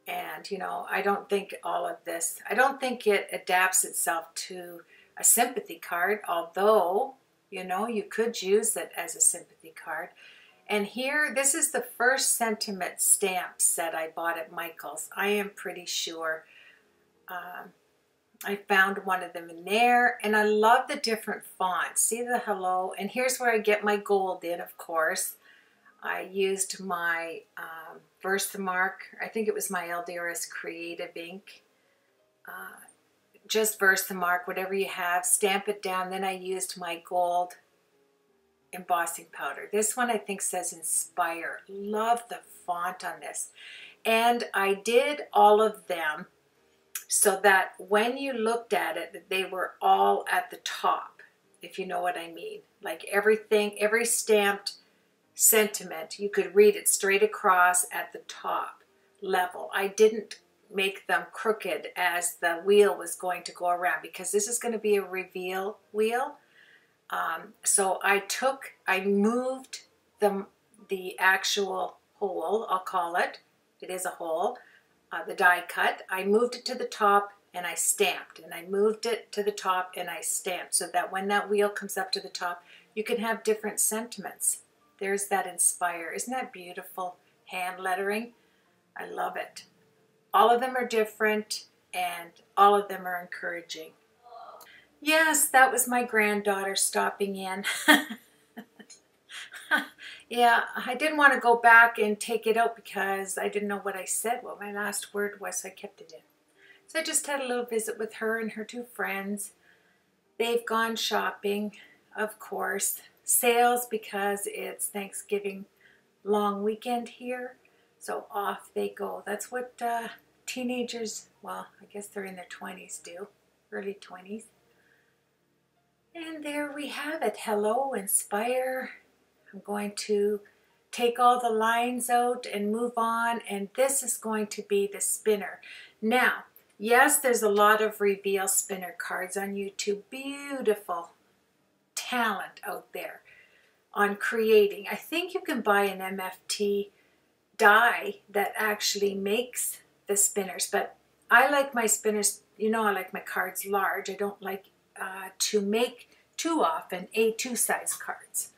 And, you know, I don't think all of this, I don't think it adapts itself to a sympathy card, although, you know, you could use it as a sympathy card. And here, this is the first sentiment stamp set I bought at Michael's. I am pretty sure. I found one of them in there, and I love the different fonts. See the hello? And here's where I get my gold in, of course. I used my Versamark, I think it was my LDRS Creative ink. Just Versamark, whatever you have, stamp it down. Then I used my gold embossing powder. This one I think says Inspire. Love the font on this. And I did all of them so that when you looked at it, they were all at the top, if you know what I mean. Like everything, every stamped sentiment, you could read it straight across at the top level. I didn't make them crooked as the wheel was going to go around because this is going to be a reveal wheel. So I moved the actual hole, I'll call it. It is a hole, the die cut. I moved it to the top and I stamped, and I moved it to the top and I stamped so that when that wheel comes up to the top, you can have different sentiments. There's that Inspire. Isn't that beautiful hand lettering? I love it. All of them are different, and all of them are encouraging. Yes, that was my granddaughter stopping in. Yeah, I didn't want to go back and take it out because I didn't know what I said, what my last word was, so I kept it in. So I just had a little visit with her and her 2 friends. They've gone shopping, of course. Sales because it's Thanksgiving long weekend here. So off they go. That's what teenagers, well, I guess they're in their 20s do, early 20s. And there we have it. Hello, Inspire. I'm going to take all the lines out and move on, and this is going to be the spinner. Now, yes, there's a lot of reveal spinner cards on YouTube. Beautiful talent out there on creating. I think you can buy an MFT die that actually makes the spinners, but I like my spinners, you know, I like my cards large. I don't like to make too often A2 size cards.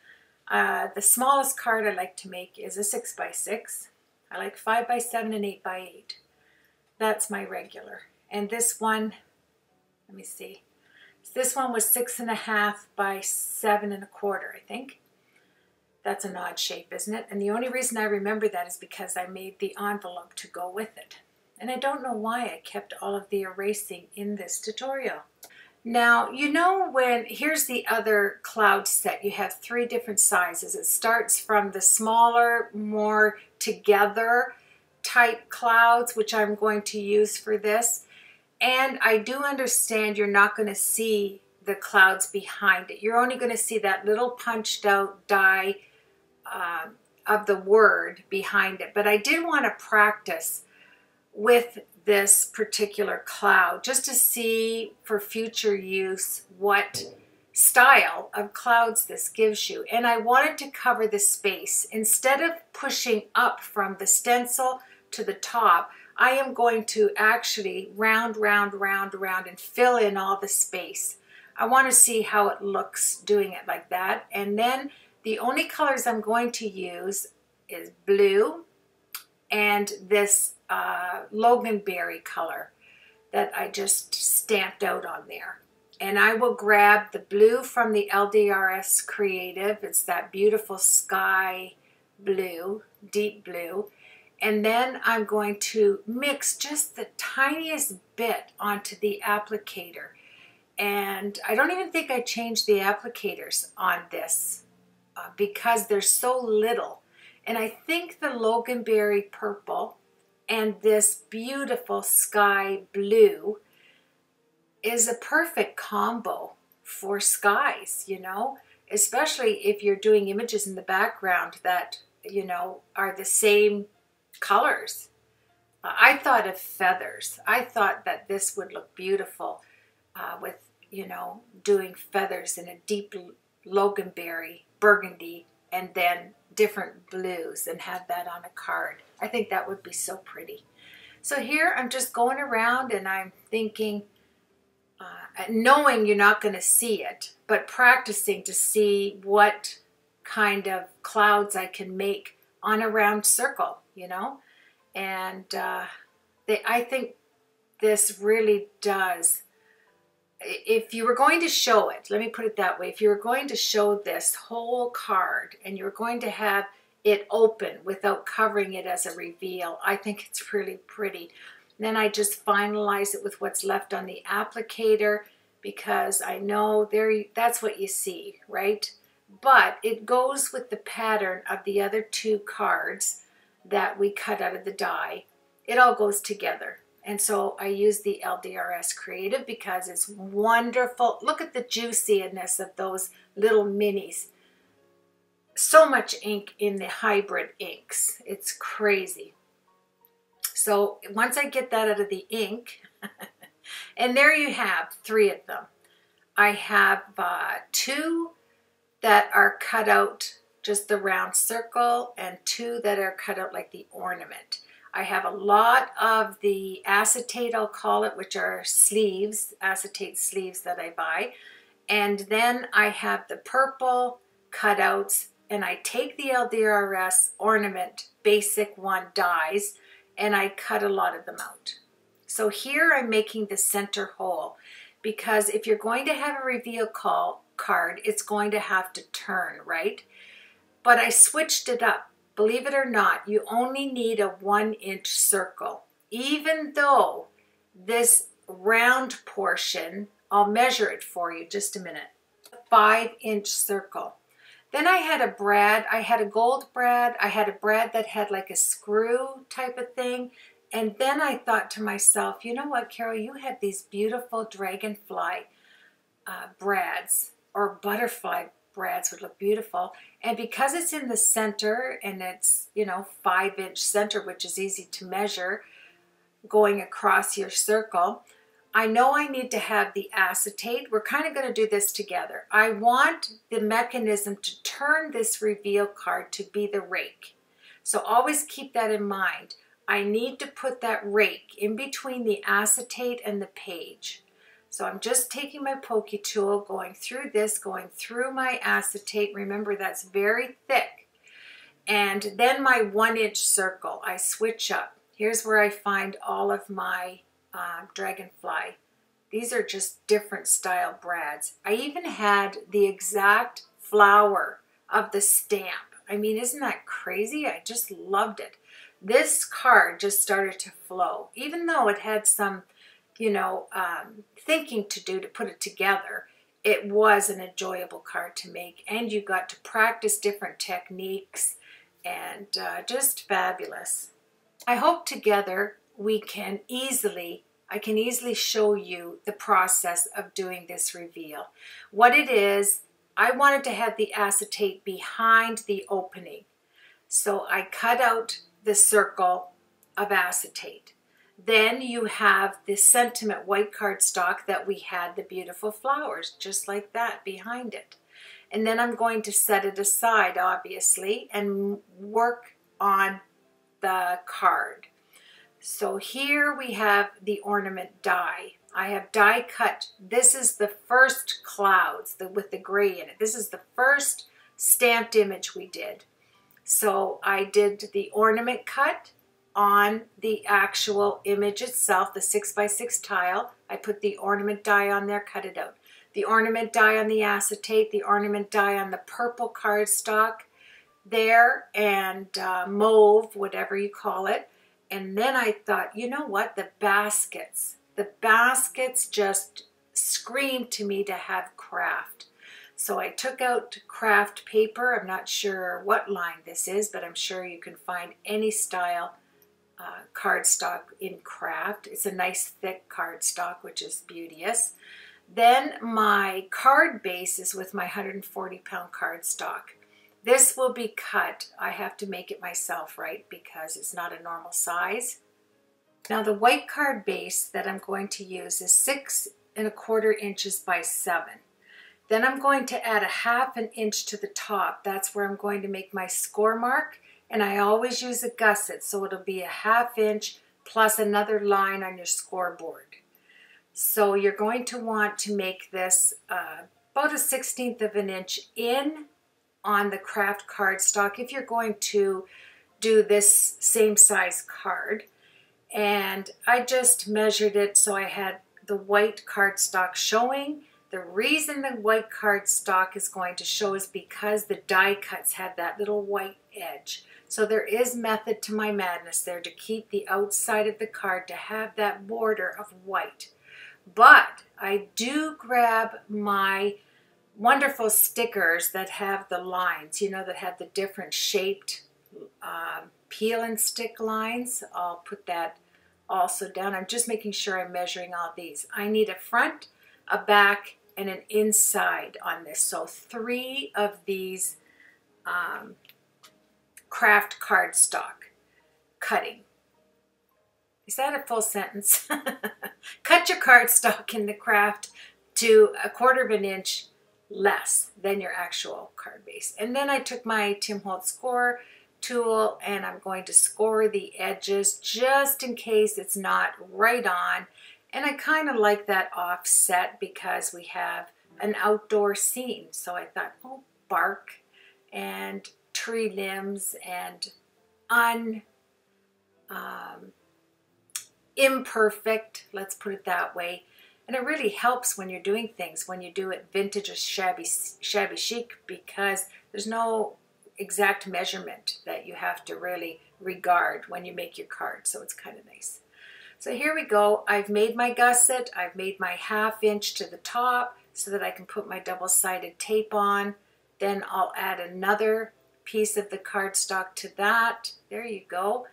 The smallest card I like to make is a 6x6. I like 5x7 and 8x8. That's my regular. And this one, let me see. This one was 6.5 by 7.25, I think. That's an odd shape, isn't it? And the only reason I remember that is because I made the envelope to go with it. And I don't know why I kept all of the erasing in this tutorial. Now, you know, here's the other cloud set. You have 3 different sizes. It starts from the smaller, more together type clouds, which I'm going to use for this. And I do understand you're not going to see the clouds behind it. You're only going to see that little punched out die of the word behind it. But I did want to practice with this particular cloud just to see for future use what style of clouds this gives you. And I wanted to cover the space. Instead of pushing up from the stencil to the top, I am going to actually round, round, round, round and fill in all the space. I want to see how it looks doing it like that. And then the only colors I'm going to use is blue and this Loganberry color that I just stamped out on there. And I will grab the blue from the LDRS Creative. It's that beautiful sky blue, deep blue. And then I'm going to mix just the tiniest bit onto the applicator. And I don't even think I changed the applicators on this because there's so little. And I think the Loganberry purple and this beautiful sky blue is a perfect combo for skies, you know, especially if you're doing images in the background that, you know, are the same colors. I thought of feathers. I thought that this would look beautiful with, you know, doing feathers in a deep Loganberry, burgundy, and then different blues and have that on a card. I think that would be so pretty. So here I'm just going around and I'm thinking, knowing you're not going to see it, but practicing to see what kind of clouds I can make on a round circle, you know. And I think this really does. If you were going to show it, let me put it that way, if you were going to show this whole card and you're going to have it open without covering it as a reveal, I think it's really pretty. Then I just finalize it with what's left on the applicator because I know that's what you see, right? But it goes with the pattern of the other 2 cards that we cut out of the die. It all goes together. And so I use the LDRS Creative because it's wonderful. Look at the juiciness of those little minis. So much ink in the hybrid inks. It's crazy. So once I get that out of the ink, and there you have 3 of them. I have 2 that are cut out just the round circle and 2 that are cut out like the ornament. I have a lot of the acetate, I'll call it, which are sleeves, acetate sleeves that I buy. And then I have the purple cutouts, and I take the LDRS ornament basic 1 dies, and I cut a lot of them out. So here I'm making the center hole, because if you're going to have a reveal card, it's going to have to turn, right? But I switched it up. Believe it or not, you only need a 1-inch circle. Even though this round portion, I'll measure it for you just a minute, 5-inch circle. Then I had a brad, I had a gold brad, I had a brad that had like a screw type of thing. And then I thought to myself, you know what, Carol, you have these beautiful dragonfly brads or butterfly brads would look beautiful. And because it's in the center and it's, you know, 5-inch center, which is easy to measure going across your circle, I know I need to have the acetate. We're kind of going to do this together. I want the mechanism to turn this reveal card to be the rake. So always keep that in mind. I need to put that rake in between the acetate and the page. So I'm just taking my pokey tool, going through this, going through my acetate. Remember, that's very thick. And then my 1-inch circle, I switch up. Here's where I find all of my dragonfly. These are just different style brads. I even had the exact flower of the stamp. I mean, isn't that crazy? I just loved it. This card just started to flow, even though it had some, you know, thinking to do to put it together. It was an enjoyable card to make, and you got to practice different techniques, and just fabulous. I hope together I can easily show you the process of doing this reveal. What it is, I wanted to have the acetate behind the opening. So I cut out the circle of acetate. Then you have the sentiment white cardstock that we had the beautiful flowers, just like that behind it. And then I'm going to set it aside, obviously, and work on the card. So here we have the ornament die. I have die cut. This is the first clouds with the gray in it. This is the first stamped image we did. So I did the ornament cut on the actual image itself, the 6x6 tile. I put the ornament die on there, cut it out. The ornament die on the acetate, the ornament die on the purple cardstock there, and mauve, whatever you call it. And then I thought, you know what, the baskets just screamed to me to have craft. So I took out craft paper. I'm not sure what line this is, but I'm sure you can find any style cardstock in craft. It's a nice thick cardstock, which is beauteous. Then my card base is with my 140-pound cardstock. This will be cut. I have to make it myself, right, because it's not a normal size. Now the white card base that I'm going to use is 6¼ inches by 7. Then I'm going to add a 1/2 inch to the top. That's where I'm going to make my score mark. And I always use a gusset, so it'll be a 1/2 inch plus another line on your scoreboard. So you're going to want to make this about a 1/16 of an inch in on the craft cardstock if you're going to do this same size card. And I just measured it so I had the white cardstock showing. The reason the white cardstock is going to show is because the die cuts had that little white edge. So there is method to my madness there to keep the outside of the card to have that border of white. But I do grab my wonderful stickers that have the lines, you know, that have the different shaped peel and stick lines. I'll put that also down. I'm just making sure I'm measuring all these. I need a front, a back, and an inside on this. So 3 of these craft cardstock cutting. Is that a full sentence? Cut your cardstock in the craft to 1/4 inch less than your actual card base. And then I took my Tim Holtz score tool and I'm going to score the edges just in case it's not right on. And I kind of like that offset because we have an outdoor scene. So I thought, oh, bark and tree limbs and imperfect, let's put it that way. And it really helps when you're doing things, when you do it vintage or shabby chic, because there's no exact measurement that you have to really regard when you make your card. So it's kind of nice. So here we go. I've made my gusset. I've made my 1/2 inch to the top so that I can put my double-sided tape on. Then I'll add another piece of the cardstock to that. There you go.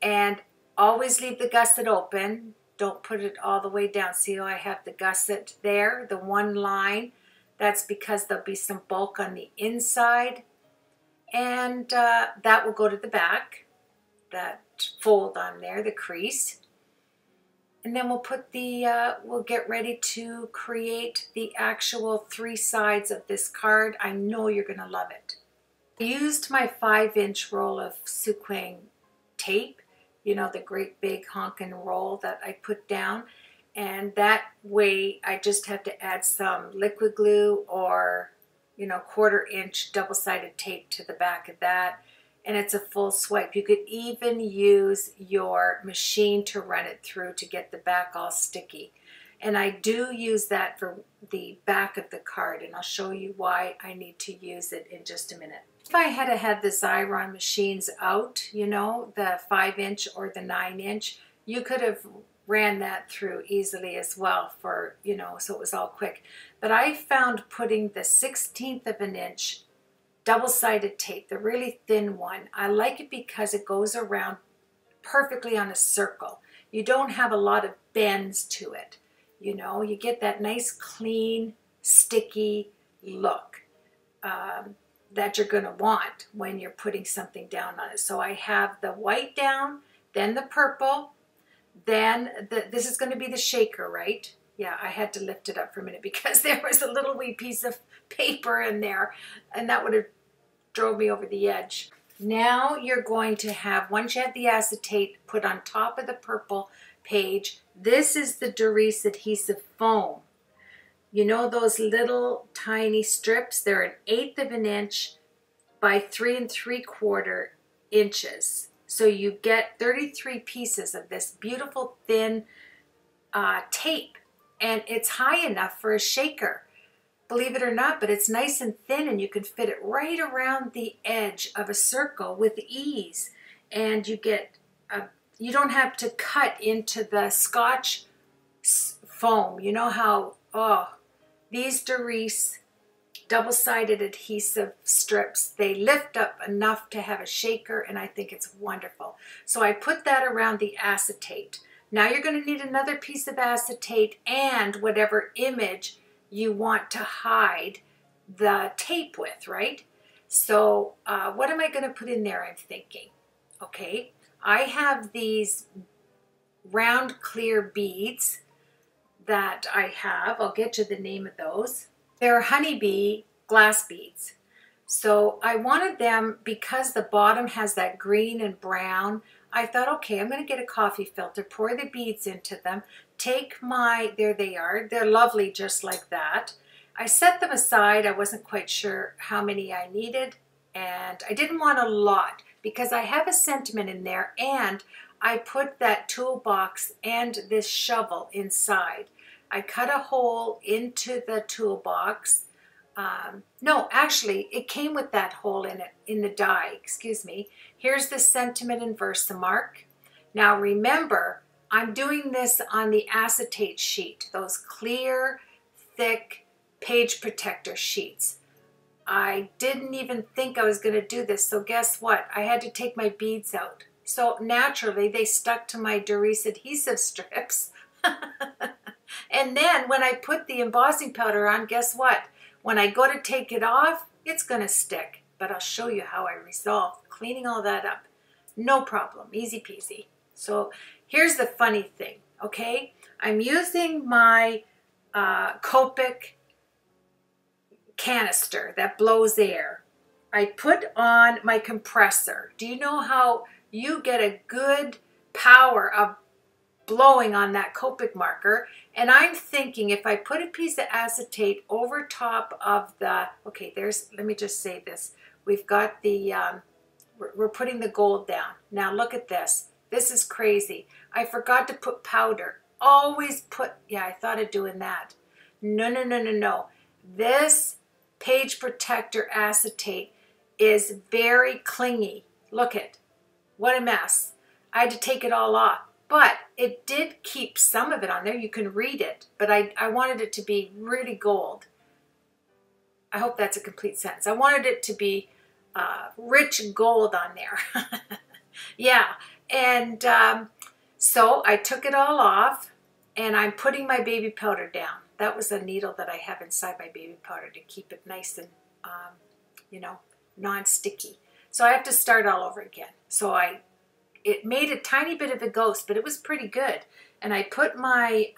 And always leave the gusset open. Don't put it all the way down. See how I have the gusset there, the one line That's because there'll be some bulk on the inside, and that will go to the back, that fold on there, the crease. And then we'll put we'll get ready to create the actual 3 sides of this card. I know you're going to love it. I used my 5-inch roll of sequin tape, you know, the great big honkin' roll that I put down. And that way I just have to add some liquid glue or, you know, 1/4-inch double-sided tape to the back of that. And it's a full swipe. You could even use your machine to run it through to get the back all sticky. And I do use that for the back of the card, and I'll show you why I need to use it in just a minute. If I had the Xyron machines out, you know, the 5-inch or the 9-inch, you could have ran that through easily as well for, you know, so it was all quick. But I found putting the 1/16 of an inch double-sided tape, the really thin one, I like it because it goes around perfectly on a circle. You don't have a lot of bends to it. You know, you get that nice, clean, sticky look that you're going to want when you're putting something down on it. So I have the white down, then the purple, then this is going to be the shaker, right? Yeah, I had to lift it up for a minute because there was a little wee piece of paper in there, and that would have drove me over the edge. Now you're going to have, once you have the acetate put on top of the purple page, this is the Doris adhesive foam. You know those little tiny strips? They're 1/8 of an inch by 3 3/4 inches. So you get 33 pieces of this beautiful thin tape, and it's high enough for a shaker. Believe it or not, but it's nice and thin, and you can fit it right around the edge of a circle with ease. And you get, you don't have to cut into the Scotch foam. You know how, oh, these Doris double-sided adhesive strips, they lift up enough to have a shaker, and I think it's wonderful. So I put that around the acetate. Now you're going to need another piece of acetate and whatever image you want to hide the tape with, right? So what am I going to put in there, I'm thinking? Okay, I have these round clear beads that I have. I'll get you the name of those. They're honeybee glass beads. So I wanted them because the bottom has that green and brown. I thought, okay, I'm going to get a coffee filter, pour the beads into them, take my, there they are, they're lovely just like that. I set them aside. I wasn't quite sure how many I needed, and I didn't want a lot because I have a sentiment in there, and I put that toolbox and this shovel inside. I cut a hole into the toolbox. No, actually, it came with that hole in it, in the die, excuse me. Here's the sentiment and Versamark. Now remember, I'm doing this on the acetate sheet, those clear, thick page protector sheets. I didn't even think I was going to do this, so guess what? I had to take my beads out. So naturally, they stuck to my Doris adhesive strips. And then when I put the embossing powder on, guess what? When I go to take it off, it's going to stick. But I'll show you how I resolved cleaning all that up. No problem, easy peasy. So here's the funny thing, okay? I'm using my Copic canister that blows air. I put on my compressor. Do you know how you get a good power of blowing on that Copic marker? And I'm thinking if I put a piece of acetate over top of the, okay, there's, let me just say this. We've got the, we're putting the gold down. Now look at this. This is crazy. I forgot to put powder. Always put, yeah, I thought of doing that. No, no, no, no, no. This page protector acetate is very clingy. Look it. What a mess. I had to take it all off. But it did keep some of it on there. You can read it. But I wanted it to be really gold. I hope that's a complete sentence. I wanted it to be rich gold on there. Yeah. And so I took it all off. And I'm putting my baby powder down. that was a needle that I have inside my baby powder to keep it nice and, you know, non-sticky. So I have to start all over again. So it made a tiny bit of a ghost, but it was pretty good. And I put my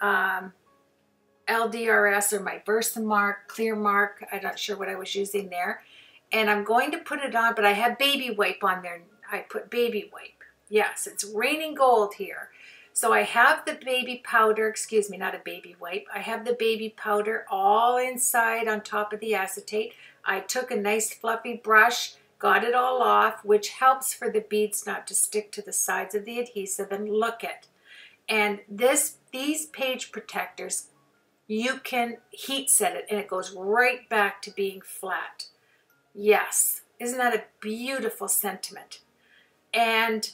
LDRS or my Versamark, Clear Mark, I'm not sure what I was using there. And I'm going to put it on, but I have baby wipe on there. I put baby wipe. Yes, it's raining gold here. So I have the baby powder, excuse me, not a baby wipe. I have the baby powder all inside on top of the acetate. I took a nice fluffy brush, got it all off, which helps for the beads not to stick to the sides of the adhesive. And look it. And these page protectors, you can heat set it and it goes right back to being flat. Yes, isn't that a beautiful sentiment? And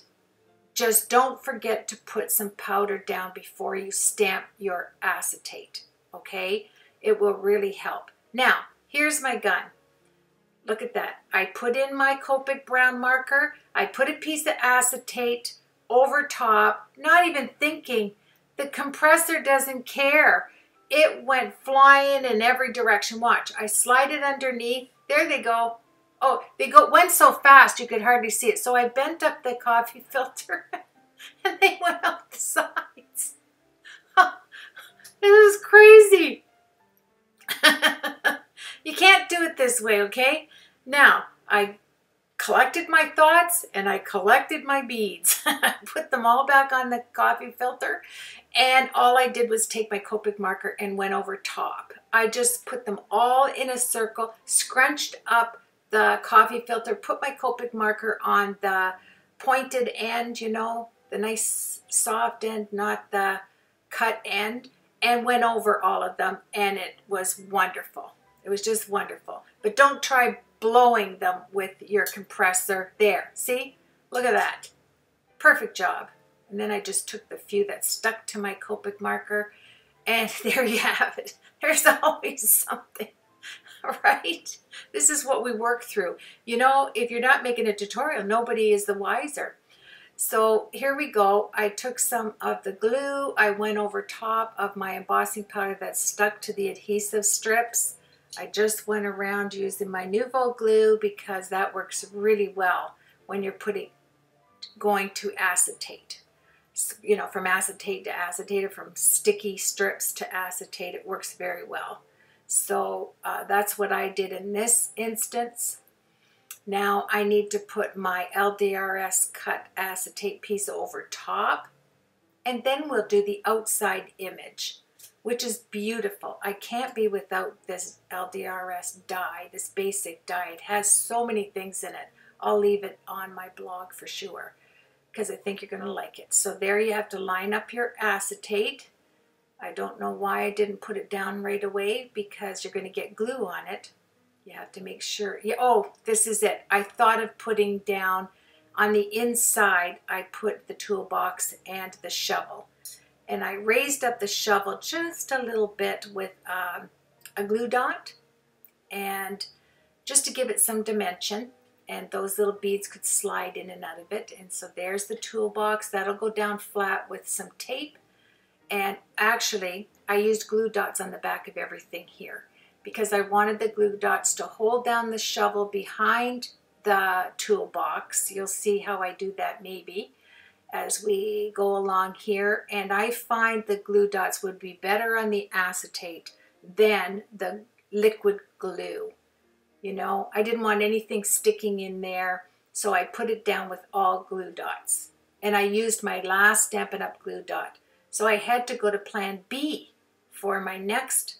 just don't forget to put some powder down before you stamp your acetate, okay? It will really help. Now, here's my gun. Look at that. I put in my Copic brown marker. I put a piece of acetate over top, not even thinking. The compressor doesn't care. It went flying in every direction. Watch, I slide it underneath. There they go. Oh, went so fast you could hardly see it. So I bent up the coffee filter and they went out the sides. This is crazy. You can't do it this way, okay? Now, I collected my thoughts and I collected my beads. I put them all back on the coffee filter and all I did was take my Copic marker and went over top. I just put them all in a circle, scrunched up the coffee filter, put my Copic marker on the pointed end, you know, the nice soft end, not the cut end, and went over all of them, and it was wonderful. It was just wonderful. But don't try blowing them with your compressor. There, see? Look at that. Perfect job. And then I just took the few that stuck to my Copic marker, and there you have it. There's always something. Right? This is what we work through. You know, if you're not making a tutorial, nobody is the wiser. So here we go. I took some of the glue. I went over top of my embossing powder that stuck to the adhesive strips. I just went around using my Nouveau glue because that works really well when you're going to acetate. You know, from acetate to acetate, or from sticky strips to acetate, it works very well. So that's what I did in this instance. Now I need to put my LDRS cut acetate piece over top, and then we'll do the outside image, which is beautiful. I can't be without this LDRS die, this basic die. It has so many things in it. I'll leave it on my blog for sure because I think you're going to like it. So there you have to line up your acetate. I don't know why I didn't put it down right away, because you're going to get glue on it. You have to make sure. Yeah, oh, this is it. I thought of putting down on the inside, I put the toolbox and the shovel. And I raised up the shovel just a little bit with a glue dot, and just to give it some dimension. And those little beads could slide in and out of it. And so there's the toolbox. That'll go down flat with some tape. And actually, I used glue dots on the back of everything here because I wanted the glue dots to hold down the shovel behind the toolbox. You'll see how I do that maybe as we go along here. And I find the glue dots would be better on the acetate than the liquid glue. You know, I didn't want anything sticking in there, so I put it down with all glue dots. And I used my last Stampin' Up! Glue dot. So I had to go to plan B for my next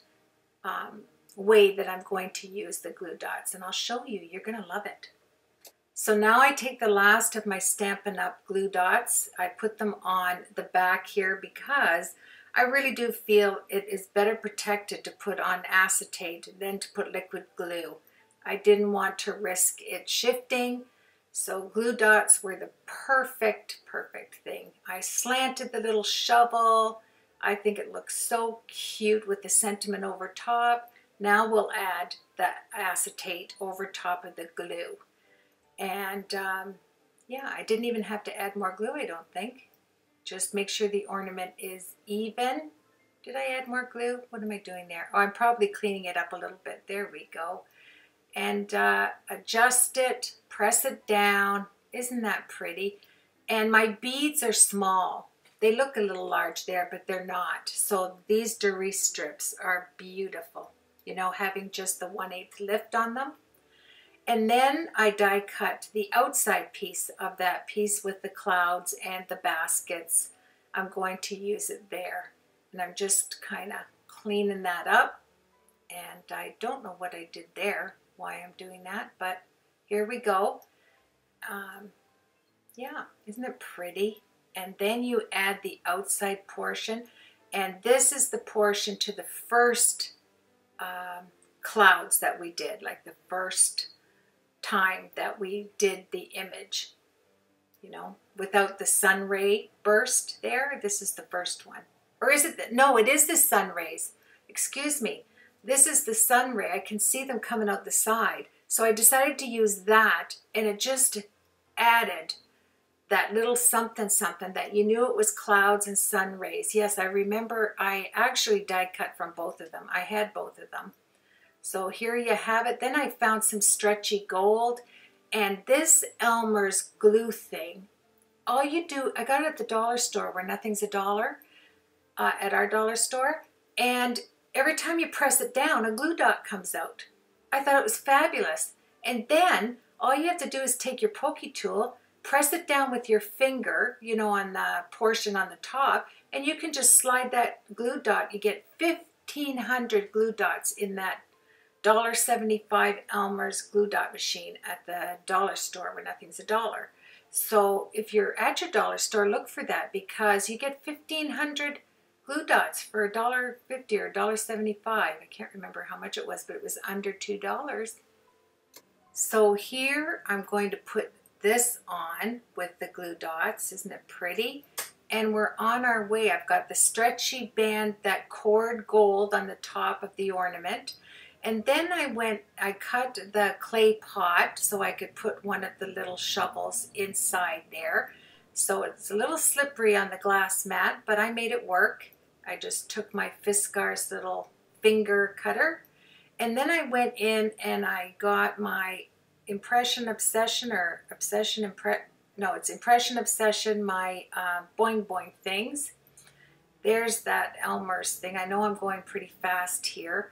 way that I'm going to use the glue dots. And I'll show you. You're going to love it. So now I take the last of my Stampin' Up! Glue dots. I put them on the back here because I really do feel it is better protected to put on acetate than to put liquid glue. I didn't want to risk it shifting. So glue dots were the perfect thing. I slanted the little shovel. I think it looks so cute with the sentiment over top. Now we'll add the acetate over top of the glue. And yeah, I didn't even have to add more glue, I don't think. Just make sure the ornament is even. Did I add more glue? What am I doing there? Oh, I'm probably cleaning it up a little bit. There we go. And adjust it, press it down. Isn't that pretty? And my beads are small. They look a little large there, but they're not. So these Doris strips are beautiful. You know, having just the 1/8 lift on them. And then I die cut the outside piece of that piece with the clouds and the baskets. I'm going to use it there. And I'm just kind of cleaning that up. And I don't know what I did there, why I'm doing that, but here we go. Yeah, isn't it pretty? And then you add the outside portion. And this is the portion to the first clouds that we did, like the first time that we did the image, you know, without the sun ray burst there. This is the first one. Or is it? No, it is the sun rays. Excuse me. This is the sun ray. I can see them coming out the side. So I decided to use that, and it just added that little something something that you knew it was clouds and sun rays. Yes, I remember I actually die cut from both of them. I had both of them. So here you have it. Then I found some stretchy gold, and this Elmer's glue thing. All you do, I got it at the dollar store where nothing's a dollar, at our dollar store, and every time you press it down, a glue dot comes out. I thought it was fabulous. And then all you have to do is take your pokey tool, press it down with your finger, you know, on the portion on the top, and you can just slide that glue dot. You get 1,500 glue dots in that $1.75 Elmer's glue dot machine at the dollar store where nothing's a dollar. So if you're at your dollar store, look for that, because you get 1,500 glue dots for $1.50 or $1.75. I can't remember how much it was, but it was under $2. So here I'm going to put this on with the glue dots. Isn't it pretty? And we're on our way. I've got the stretchy band, that cord gold on the top of the ornament. And then I cut the clay pot so I could put one of the little shovels inside there. So it's a little slippery on the glass mat, but I made it work. I just took my Fiskars little finger cutter, and then I went in and I got my Impression Obsession, my Boing Boing things. There's that Elmer's thing. I know I'm going pretty fast here.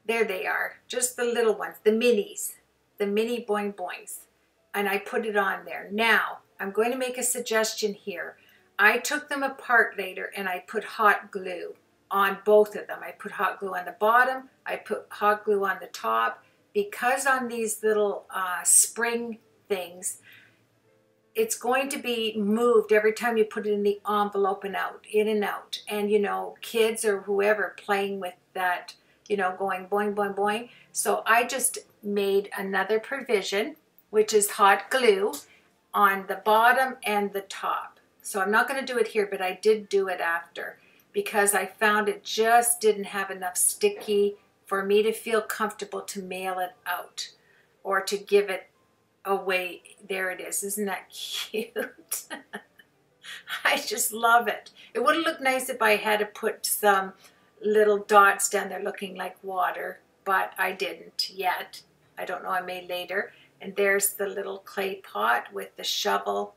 There they are, just the little ones, the minis, the mini Boing Boings. And I put it on there. Now, I'm going to make a suggestion here. I took them apart later and I put hot glue on both of them. I put hot glue on the bottom, I put hot glue on the top, because on these little spring things, it's going to be moved every time you put it in the envelope and out, in and out. And, you know, kids or whoever playing with that, you know, going boing, boing, boing. So I just made another provision, which is hot glue on the bottom and the top. So I'm not going to do it here, but I did do it after, because I found it just didn't have enough sticky for me to feel comfortable to mail it out or to give it away. There it is. Isn't that cute? I just love it. It would have looked nice if I had to put some little dots down there looking like water, but I didn't yet. I don't know, I may later. And there's the little clay pot with the shovel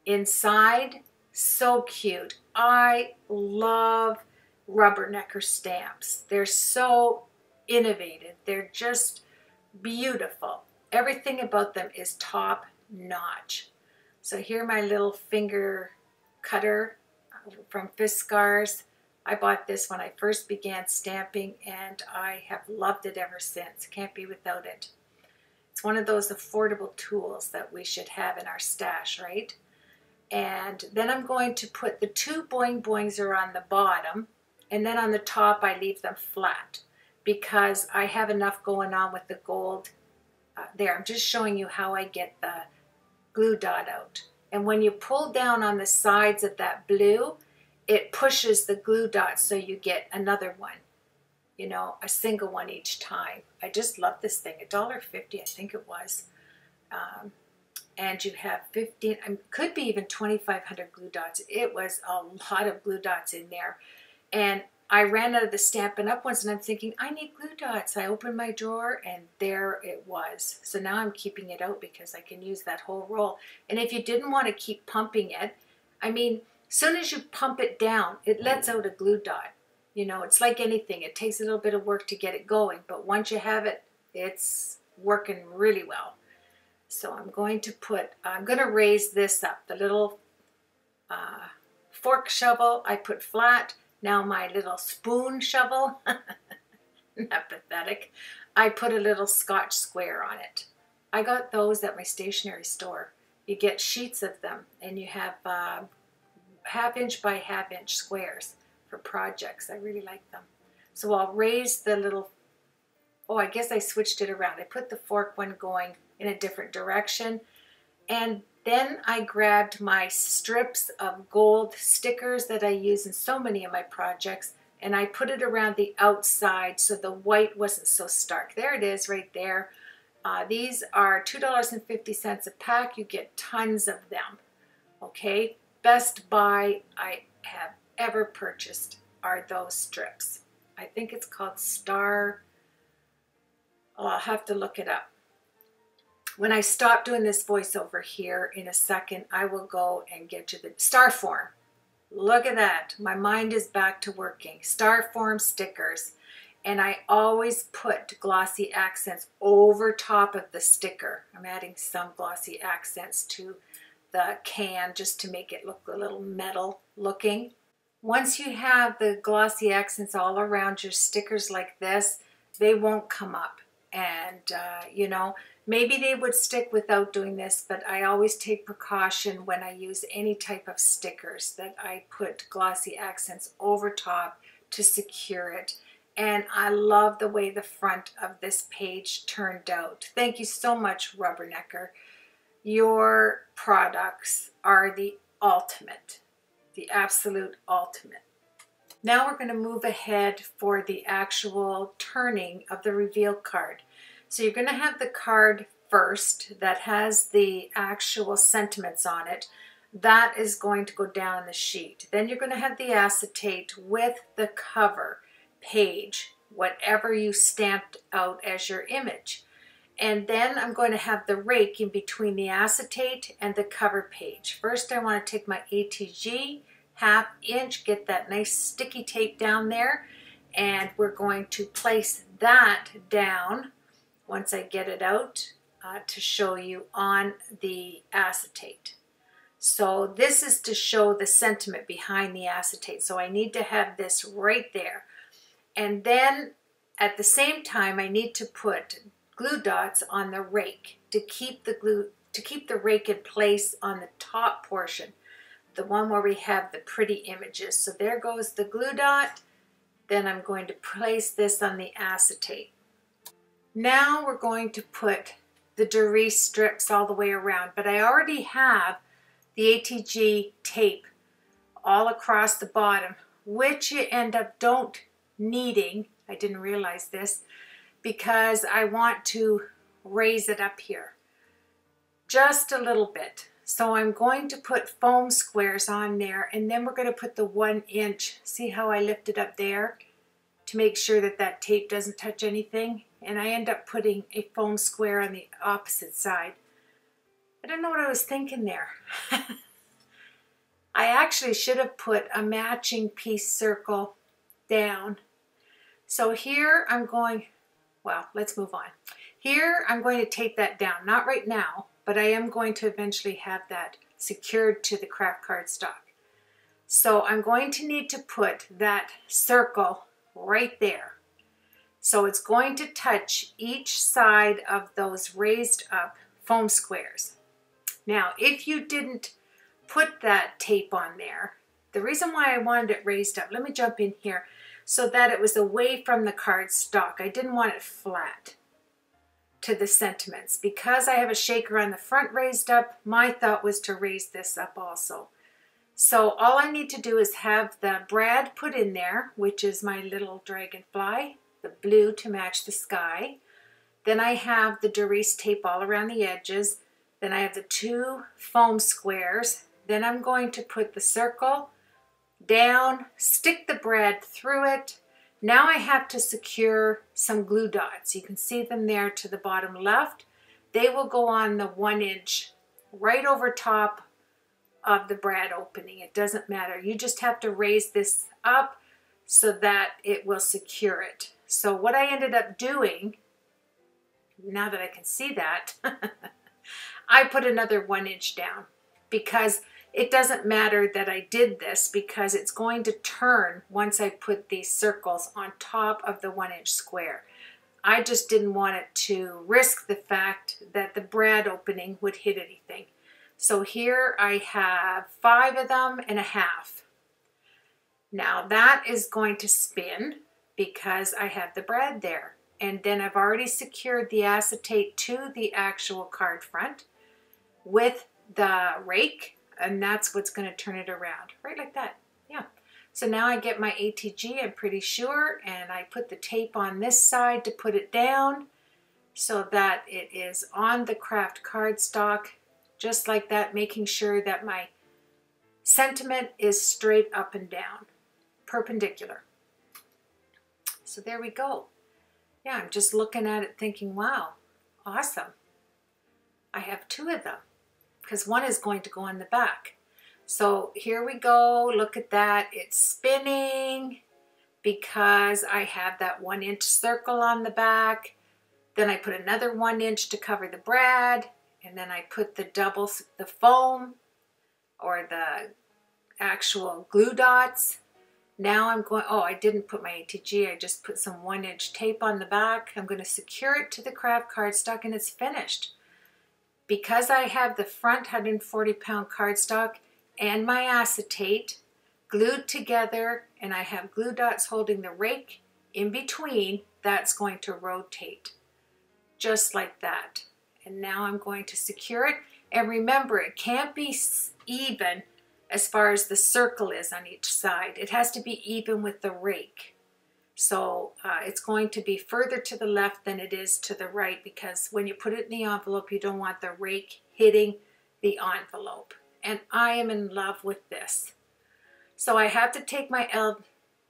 inside. So cute. I love Rubbernecker stamps. They're so innovative. They're just beautiful. Everything about them is top notch. So here my little finger cutter from Fiskars. I bought this when I first began stamping, and I have loved it ever since. Can't be without it. It's one of those affordable tools that we should have in our stash, right? And then I'm going to put the two Boing Boings are on the bottom, and then on the top I leave them flat because I have enough going on with the gold there. I'm just showing you how I get the glue dot out. And when you pull down on the sides of that blue, it pushes the glue dot so you get another one, you know, a single one each time. I just love this thing. $1.50, I think it was. And you have 15, could be even 2,500 glue dots. It was a lot of glue dots in there. And I ran out of the Stampin' Up! Ones and I'm thinking, I need glue dots. I opened my drawer and there it was. So now I'm keeping it out because I can use that whole roll. And if you didn't want to keep pumping it, I mean, as soon as you pump it down, it lets out a glue dot. You know, it's like anything. It takes a little bit of work to get it going, but once you have it, it's working really well. So I'm going to raise this up. The little fork shovel I put flat. Now my little spoon shovel, not pathetic, I put a little Scotch square on it. I got those at my stationery store. You get sheets of them and you have half-inch by half-inch squares for projects. I really like them. So I'll raise the little, oh, I guess I switched it around. I put the fork one going in a different direction, and then I grabbed my strips of gold stickers that I use in so many of my projects, and I put it around the outside so the white wasn't so stark. There it is right there. These are $2.50 a pack. You get tons of them. Okay, best buy I have ever purchased are those strips. I think it's called Star. Oh, I'll have to look it up. When I stop doing this voiceover here in a second, I will go and get you the star form. Look at that. My mind is back to working. Star form stickers. And I always put glossy accents over top of the sticker. I'm adding some glossy accents to the can just to make it look a little metal looking. Once you have the glossy accents all around your stickers like this, they won't come up. And, you know, maybe they would stick without doing this, but I always take precaution when I use any type of stickers that I put glossy accents over top to secure it. And I love the way the front of this page turned out. Thank you so much, Rubbernecker. Your products are the ultimate, the absolute ultimate. Now we're going to move ahead for the actual turning of the reveal card. So you're going to have the card first that has the actual sentiments on it. That is going to go down the sheet. Then you're going to have the acetate with the cover page, whatever you stamped out as your image. And then I'm going to have the rake in between the acetate and the cover page. First I want to take my ATG, 1/2 inch, get that nice sticky tape down there, and we're going to place that down once I get it out to show you on the acetate. So this is to show the sentiment behind the acetate. So I need to have this right there. And then at the same time I need to put glue dots on the rake to keep the rake in place on the top portion, the one where we have the pretty images. So there goes the glue dot. Then I'm going to place this on the acetate. Now we're going to put the Doris strips all the way around, but I already have the ATG tape all across the bottom, which you end up don't needing. I didn't realize this because I want to raise it up here just a little bit. So I'm going to put foam squares on there, and then we're going to put the 1 inch. See how I lift it up there to make sure that that tape doesn't touch anything? And I end up putting a foam square on the opposite side. I don't know what I was thinking there. I actually should have put a matching piece circle down. So here I'm going, well, let's move on. Here I'm going to take that down, not right now, but I am going to eventually have that secured to the craft cardstock. So I'm going to need to put that circle right there. So it's going to touch each side of those raised up foam squares. Now, if you didn't put that tape on there, the reason why I wanted it raised up, let me jump in here, so that it was away from the cardstock. I didn't want it flat to the sentiments. Because I have a shaker on the front raised up, my thought was to raise this up also. So all I need to do is have the brad put in there, which is my little dragonfly, the blue to match the sky. Then I have the Doris tape all around the edges. Then I have the 2 foam squares. Then I'm going to put the circle down, stick the brad through it. Now I have to secure some glue dots. You can see them there to the bottom left. They will go on the 1 inch right over top of the brad opening. It doesn't matter. You just have to raise this up so that it will secure it. So what I ended up doing, now that I can see that, I put another 1 inch down, because it doesn't matter that I did this, because it's going to turn once I put these circles on top of the 1 inch square. I just didn't want it to risk the fact that the brad opening would hit anything. So here I have 5 of them and a half. Now that is going to spin because I have the brad there. And then I've already secured the acetate to the actual card front with the rake, and that's what's going to turn it around, right like that. Yeah. So now I get my ATG, I'm pretty sure, and I put the tape on this side to put it down so that it is on the craft cardstock, just like that, making sure that my sentiment is straight up and down, perpendicular. So there we go. Yeah, I'm just looking at it thinking, wow, awesome. I have 2 of them because one is going to go on the back. So here we go, look at that, it's spinning because I have that 1 inch circle on the back. Then I put another 1 inch to cover the brad, and then I put the foam or the actual glue dots. Now I'm going, oh, I didn't put my ATG, I just put some 1 inch tape on the back. I'm going to secure it to the craft cardstock and it's finished. Because I have the front 140-pound cardstock and my acetate glued together, and I have glue dots holding the rake in between, that's going to rotate just like that. And now I'm going to secure it. And remember, it can't be even as far as the circle is on each side. It has to be even with the rake. So it's going to be further to the left than it is to the right, because when you put it in the envelope, you don't want the rake hitting the envelope. And I am in love with this. So I have to take my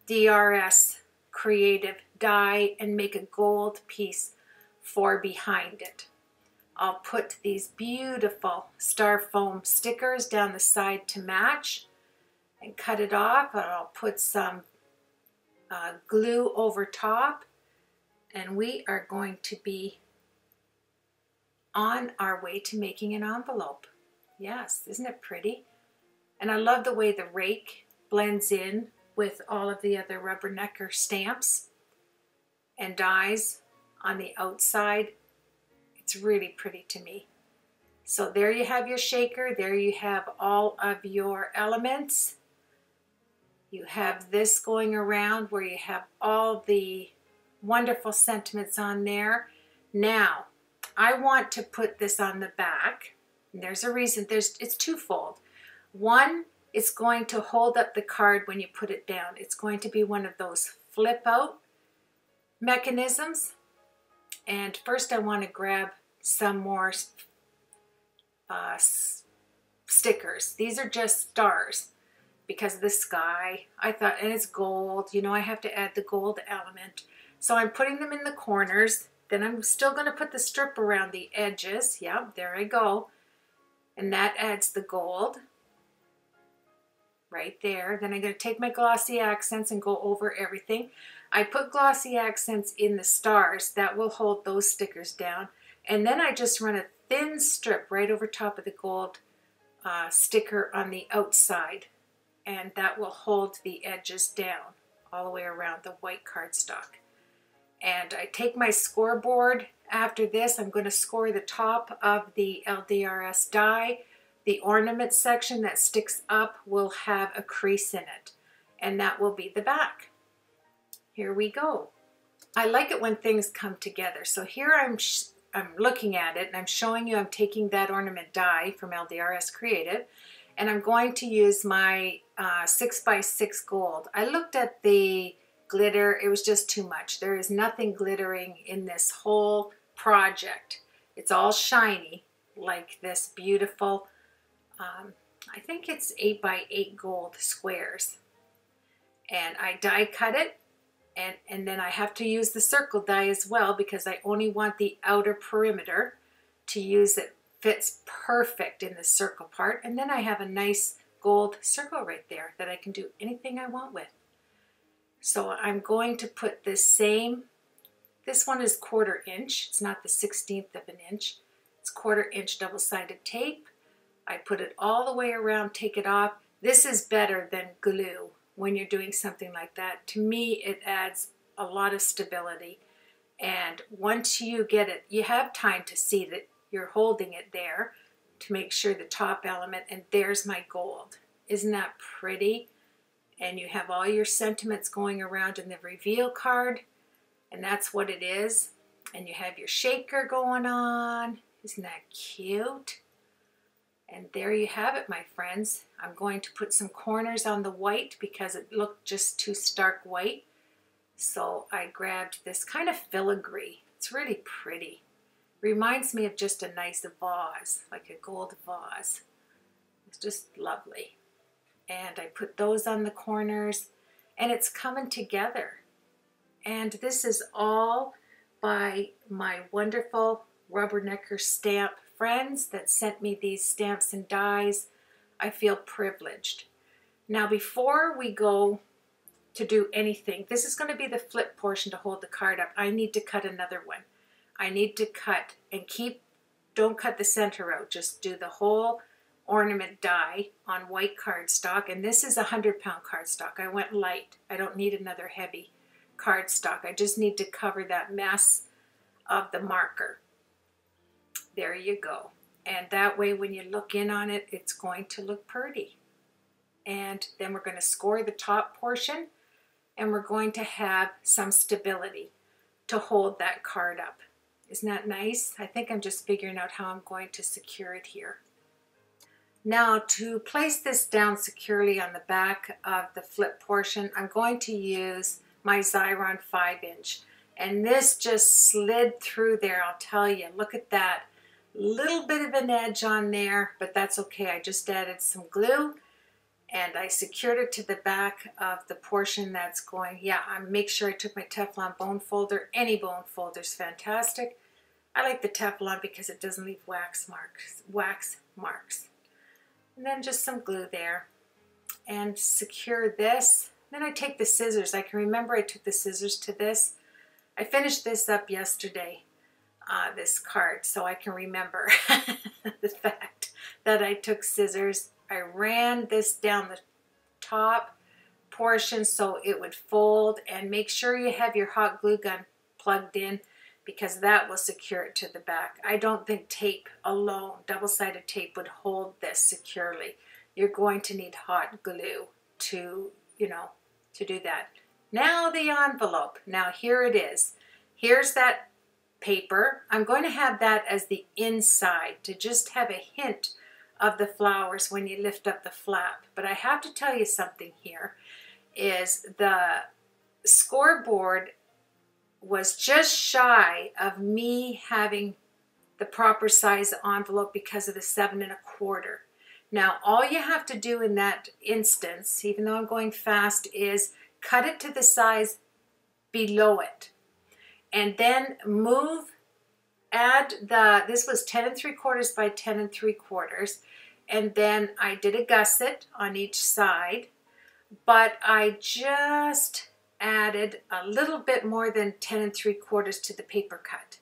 LDRS Creative die and make a gold piece for behind it. I'll put these beautiful star foam stickers down the side to match and cut it off. And I'll put some glue over top, and we are going to be on our way to making an envelope. Yes, isn't it pretty? And I love the way the rake blends in with all of the other Rubbernecker stamps and dies on the outside. It's really pretty to me. So there you have your shaker. There you have all of your elements. You have this going around where you have all the wonderful sentiments on there. Now, I want to put this on the back. And there's a reason. It's twofold. One, it's going to hold up the card when you put it down. It's going to be one of those flip out mechanisms. And first I want to grab some more stickers. These are just stars because of the sky. I thought, and it's gold. You know, I have to add the gold element. So I'm putting them in the corners. Then I'm still going to put the strip around the edges. Yep, there I go. And that adds the gold right there. Then I'm going to take my glossy accents and go over everything. I put glossy accents in the stars. That will hold those stickers down. And then I just run a thin strip right over top of the gold sticker on the outside. And that will hold the edges down all the way around the white cardstock. And I take my scoreboard. After this, I'm going to score the top of the LDRS die. The ornament section that sticks up will have a crease in it. And that will be the back. Here we go. I like it when things come together. So here I'm looking at it and I'm showing you I'm taking that ornament die from LDRS Creative, and I'm going to use my 6x6 gold. I looked at the glitter. It was just too much. There is nothing glittering in this whole project. It's all shiny like this beautiful, I think it's 8x8 gold squares. And I die cut it, and then I have to use the circle die as well because I only want the outer perimeter to use. It fits perfect in the circle part, and then I have a nice gold circle right there that I can do anything I want with. So I'm going to put this same, this one is 1/4 inch, it's not the 1/16 of an inch, it's 1/4 inch double-sided tape. I put it all the way around, take it off. This is better than glue when you're doing something like that. To me, it adds a lot of stability. And once you get it, you have time to see that you're holding it there to make sure the top element, and there's my gold. Isn't that pretty? And you have all your sentiments going around in the reveal card, and that's what it is. And you have your shaker going on. Isn't that cute? And there you have it, my friends. I'm going to put some corners on the white because it looked just too stark white. So I grabbed this kind of filigree. It's really pretty. Reminds me of just a nice vase, like a gold vase. It's just lovely. And I put those on the corners, and it's coming together. And this is all by my wonderful Rubbernecker stamp friends that sent me these stamps and dies. I feel privileged. Now, before we go to do anything, this is going to be the flip portion to hold the card up. I need to cut another one. I need to cut and don't cut the center out, just do the whole ornament die on white cardstock. And this is a 100-pound cardstock. I went light. I don't need another heavy cardstock. I just need to cover that mess of the marker. There you go. And that way when you look in on it, it's going to look pretty. And then we're going to score the top portion, and we're going to have some stability to hold that card up. Isn't that nice? I think I'm just figuring out how I'm going to secure it here. Now, to place this down securely on the back of the flip portion, I'm going to use my Xyron 5-inch. And this just slid through there, I'll tell you. Look at that. Little bit of an edge on there, but that's okay. I just added some glue, and I secured it to the back of the portion that's going. Yeah, I make sure I took my Teflon bone folder. Any bone folder is fantastic. I like the Teflon because it doesn't leave wax marks. And then just some glue there, and secure this. Then I take the scissors. I can remember I took the scissors to this. I finished this up yesterday, this card, so I can remember the fact that I took scissors. I ran this down the top portion so it would fold, and make sure you have your hot glue gun plugged in because that will secure it to the back. I don't think tape alone, double-sided tape, would hold this securely. You're going to need hot glue to, to do that. Now the envelope. Now here it is. Here's that paper. I'm going to have that as the inside to just have a hint of the flowers when you lift up the flap. But I have to tell you something here, is the scoreboard was just shy of me having the proper size envelope because of the 7 1/4. Now all you have to do in that instance, even though I'm going fast, is cut it to the size below it. And then this was 10 3/4 by 10 3/4. And then I did a gusset on each side, but I just added a little bit more than 10 3/4 to the paper cut.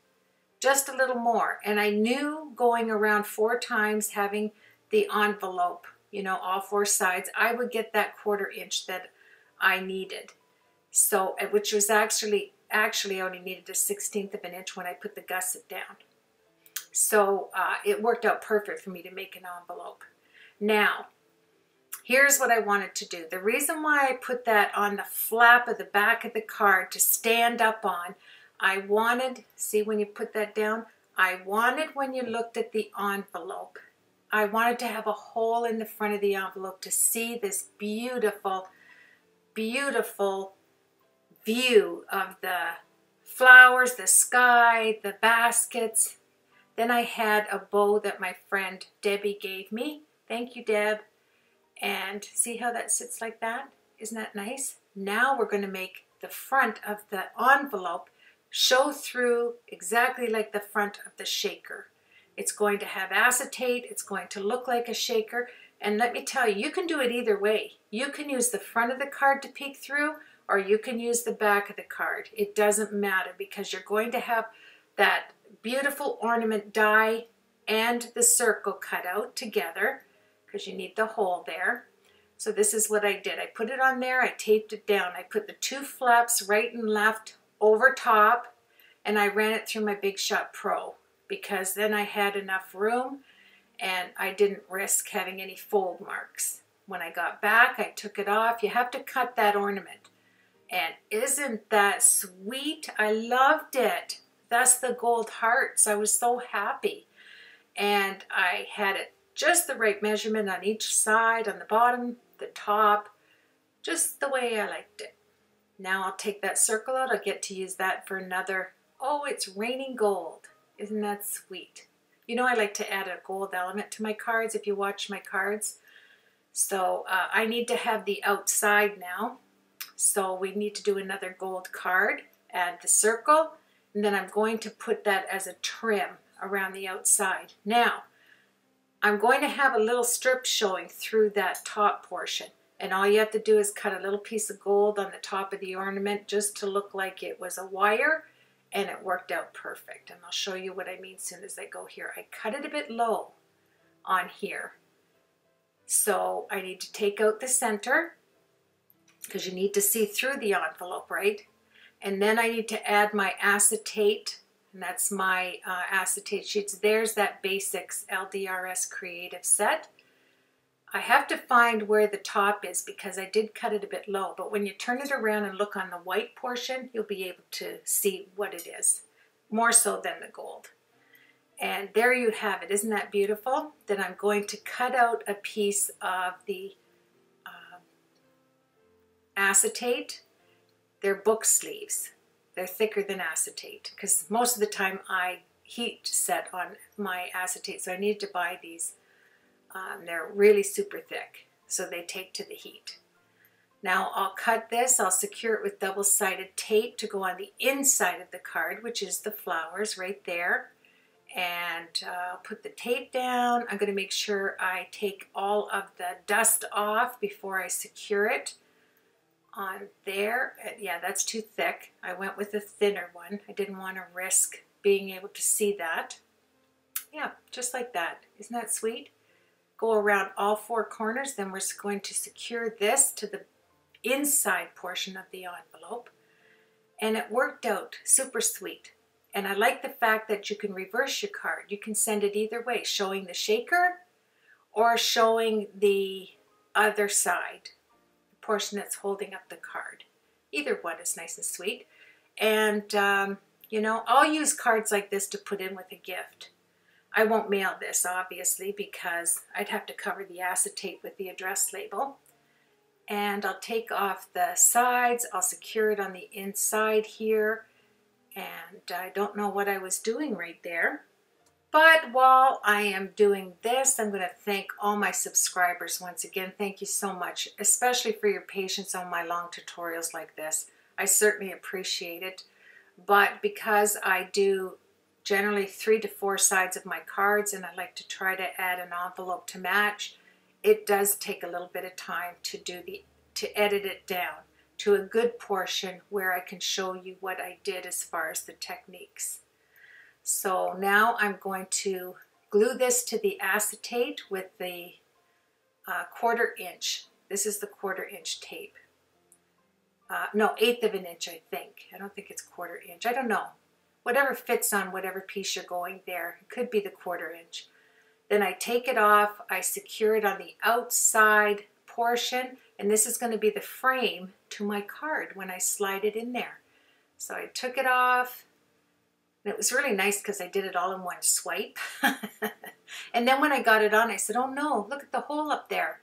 Just a little more. And I knew going around 4 times, having the envelope, all 4 sides, I would get that 1/4 inch that I needed. So, which was actually I only needed a 1/16 of an inch when I put the gusset down. So it worked out perfect for me to make an envelope. Now, here's what I wanted to do. The reason why I put that on the flap of the back of the card to stand up on, I wanted, see when you put that down, I wanted when you looked at the envelope, I wanted to have a hole in the front of the envelope to see this beautiful, beautiful view of the flowers, the sky, the baskets. Then I had a bow that my friend Debbie gave me. Thank you, Deb. And see how that sits like that? Isn't that nice? Now we're going to make the front of the envelope show through exactly like the front of the shaker. It's going to have acetate, it's going to look like a shaker, and let me tell you, you can do it either way. You can use the front of the card to peek through, or you can use the back of the card. It doesn't matter because you're going to have that beautiful ornament die and the circle cut out together because you need the hole there. So this is what I did. I put it on there, I taped it down. I put the 2 flaps right and left over top, and I ran it through my Big Shot Pro because then I had enough room and I didn't risk having any fold marks. When I got back, I took it off. You have to cut that ornament. And isn't that sweet? I loved it. That's the gold hearts. I was so happy. And I had it just the right measurement on each side, on the bottom, the top, just the way I liked it. Now I'll take that circle out. I'll get to use that for another. Oh, it's raining gold. Isn't that sweet? You know I like to add a gold element to my cards if you watch my cards. So I need to have the outside now. So we need to do another gold card, add the circle, and then I'm going to put that as a trim around the outside. Now, I'm going to have a little strip showing through that top portion. And all you have to do is cut a little piece of gold on the top of the ornament just to look like it was a wire, and it worked out perfect. And I'll show you what I mean as soon as I go here. I cut it a bit low on here. So I need to take out the center because you need to see through the envelope, right? And then I need to add my acetate, and that's my acetate sheets. There's that Basics LDRS Creative set. I have to find where the top is because I did cut it a bit low, but when you turn it around and look on the white portion, you'll be able to see what it is, more so than the gold. And there you have it. Isn't that beautiful? Then I'm going to cut out a piece of the acetate. They're book sleeves. They're thicker than acetate because most of the time I heat set on my acetate, so I needed to buy these. They're really super thick, so they take to the heat. Now I'll cut this, I'll secure it with double-sided tape to go on the inside of the card, which is the flowers right there. And I'll put the tape down. I'm going to make sure I take all of the dust off before I secure it on there. Yeah, that's too thick. I went with a thinner one. I didn't want to risk being able to see that. Yeah, just like that. Isn't that sweet? Go around all 4 corners, then we're going to secure this to the inside portion of the envelope. And it worked out super sweet. And I like the fact that you can reverse your card. You can send it either way, showing the shaker or showing the other side, the portion that's holding up the card. Either one is nice and sweet. And, you know, I'll use cards like this to put in with a gift. I won't mail this, obviously, because I'd have to cover the acetate with the address label. And I'll take off the sides. I'll secure it on the inside here. And I don't know what I was doing right there. But while I am doing this, I'm going to thank all my subscribers once again. Thank you so much, especially for your patience on my long tutorials like this. I certainly appreciate it. But because I do generally 3 to 4 sides of my cards, and I like to try to add an envelope to match, it does take a little bit of time to edit it down to a good portion where I can show you what I did as far as the techniques. So now I'm going to glue this to the acetate with the 1/4 inch. This is the 1/4 inch tape. No, 1/8 of an inch, I think. I don't think it's 1/4 inch. I don't know. Whatever fits on whatever piece you're going there. It could be the 1/4 inch. Then I take it off. I secure it on the outside portion. And this is going to be the frame to my card when I slide it in there. So I took it off. And it was really nice because I did it all in one swipe. And then when I got it on, I said, oh no, look at the hole up there.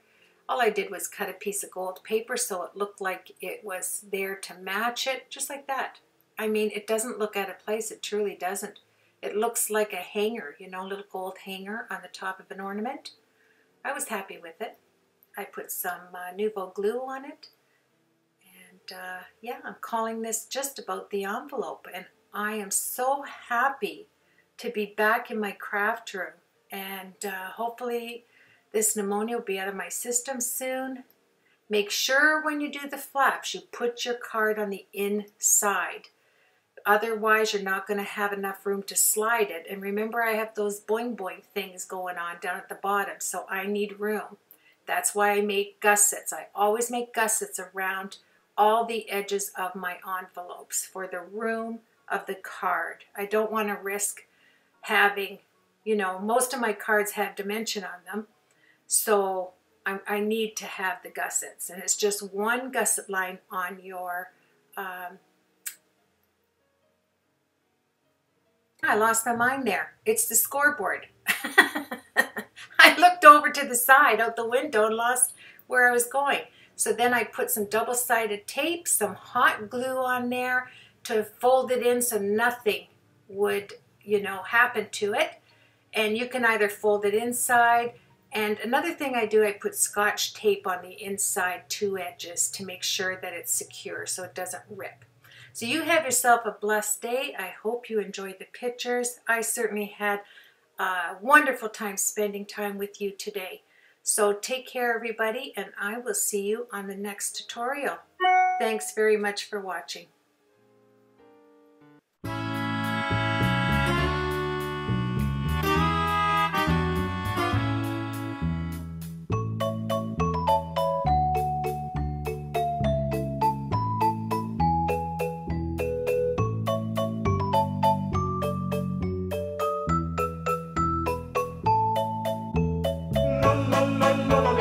All I did was cut a piece of gold paper so it looked like it was there to match it, just like that. I mean, it doesn't look out of place. It truly doesn't. It looks like a hanger, you know, a little gold hanger on the top of an ornament. I was happy with it. I put some Nouveau glue on it. And yeah, I'm calling this just about the envelope, and I am so happy to be back in my craft room, and hopefully this pneumonia will be out of my system soon. Make sure when you do the flaps, you put your card on the inside. Otherwise, you're not going to have enough room to slide it. And remember, I have those boing boing things going on down at the bottom, so I need room. That's why I make gussets. I always make gussets around all the edges of my envelopes for the room of the card. I don't want to risk having, you know, most of my cards have dimension on them, so I need to have the gussets. And it's just one gusset line on your I lost my mind there. It's the scoreboard. I looked over to the side out the window and lost where I was going. So then I put some double-sided tape, some hot glue on there to fold it in so nothing would, you know, happen to it. And you can either fold it inside. And another thing I do, I put Scotch tape on the inside two edges to make sure that it's secure so it doesn't rip. So you have yourself a blessed day. I hope you enjoyed the pictures. I certainly had a wonderful time spending time with you today. So take care, everybody, and I will see you on the next tutorial. Thanks very much for watching. La la la la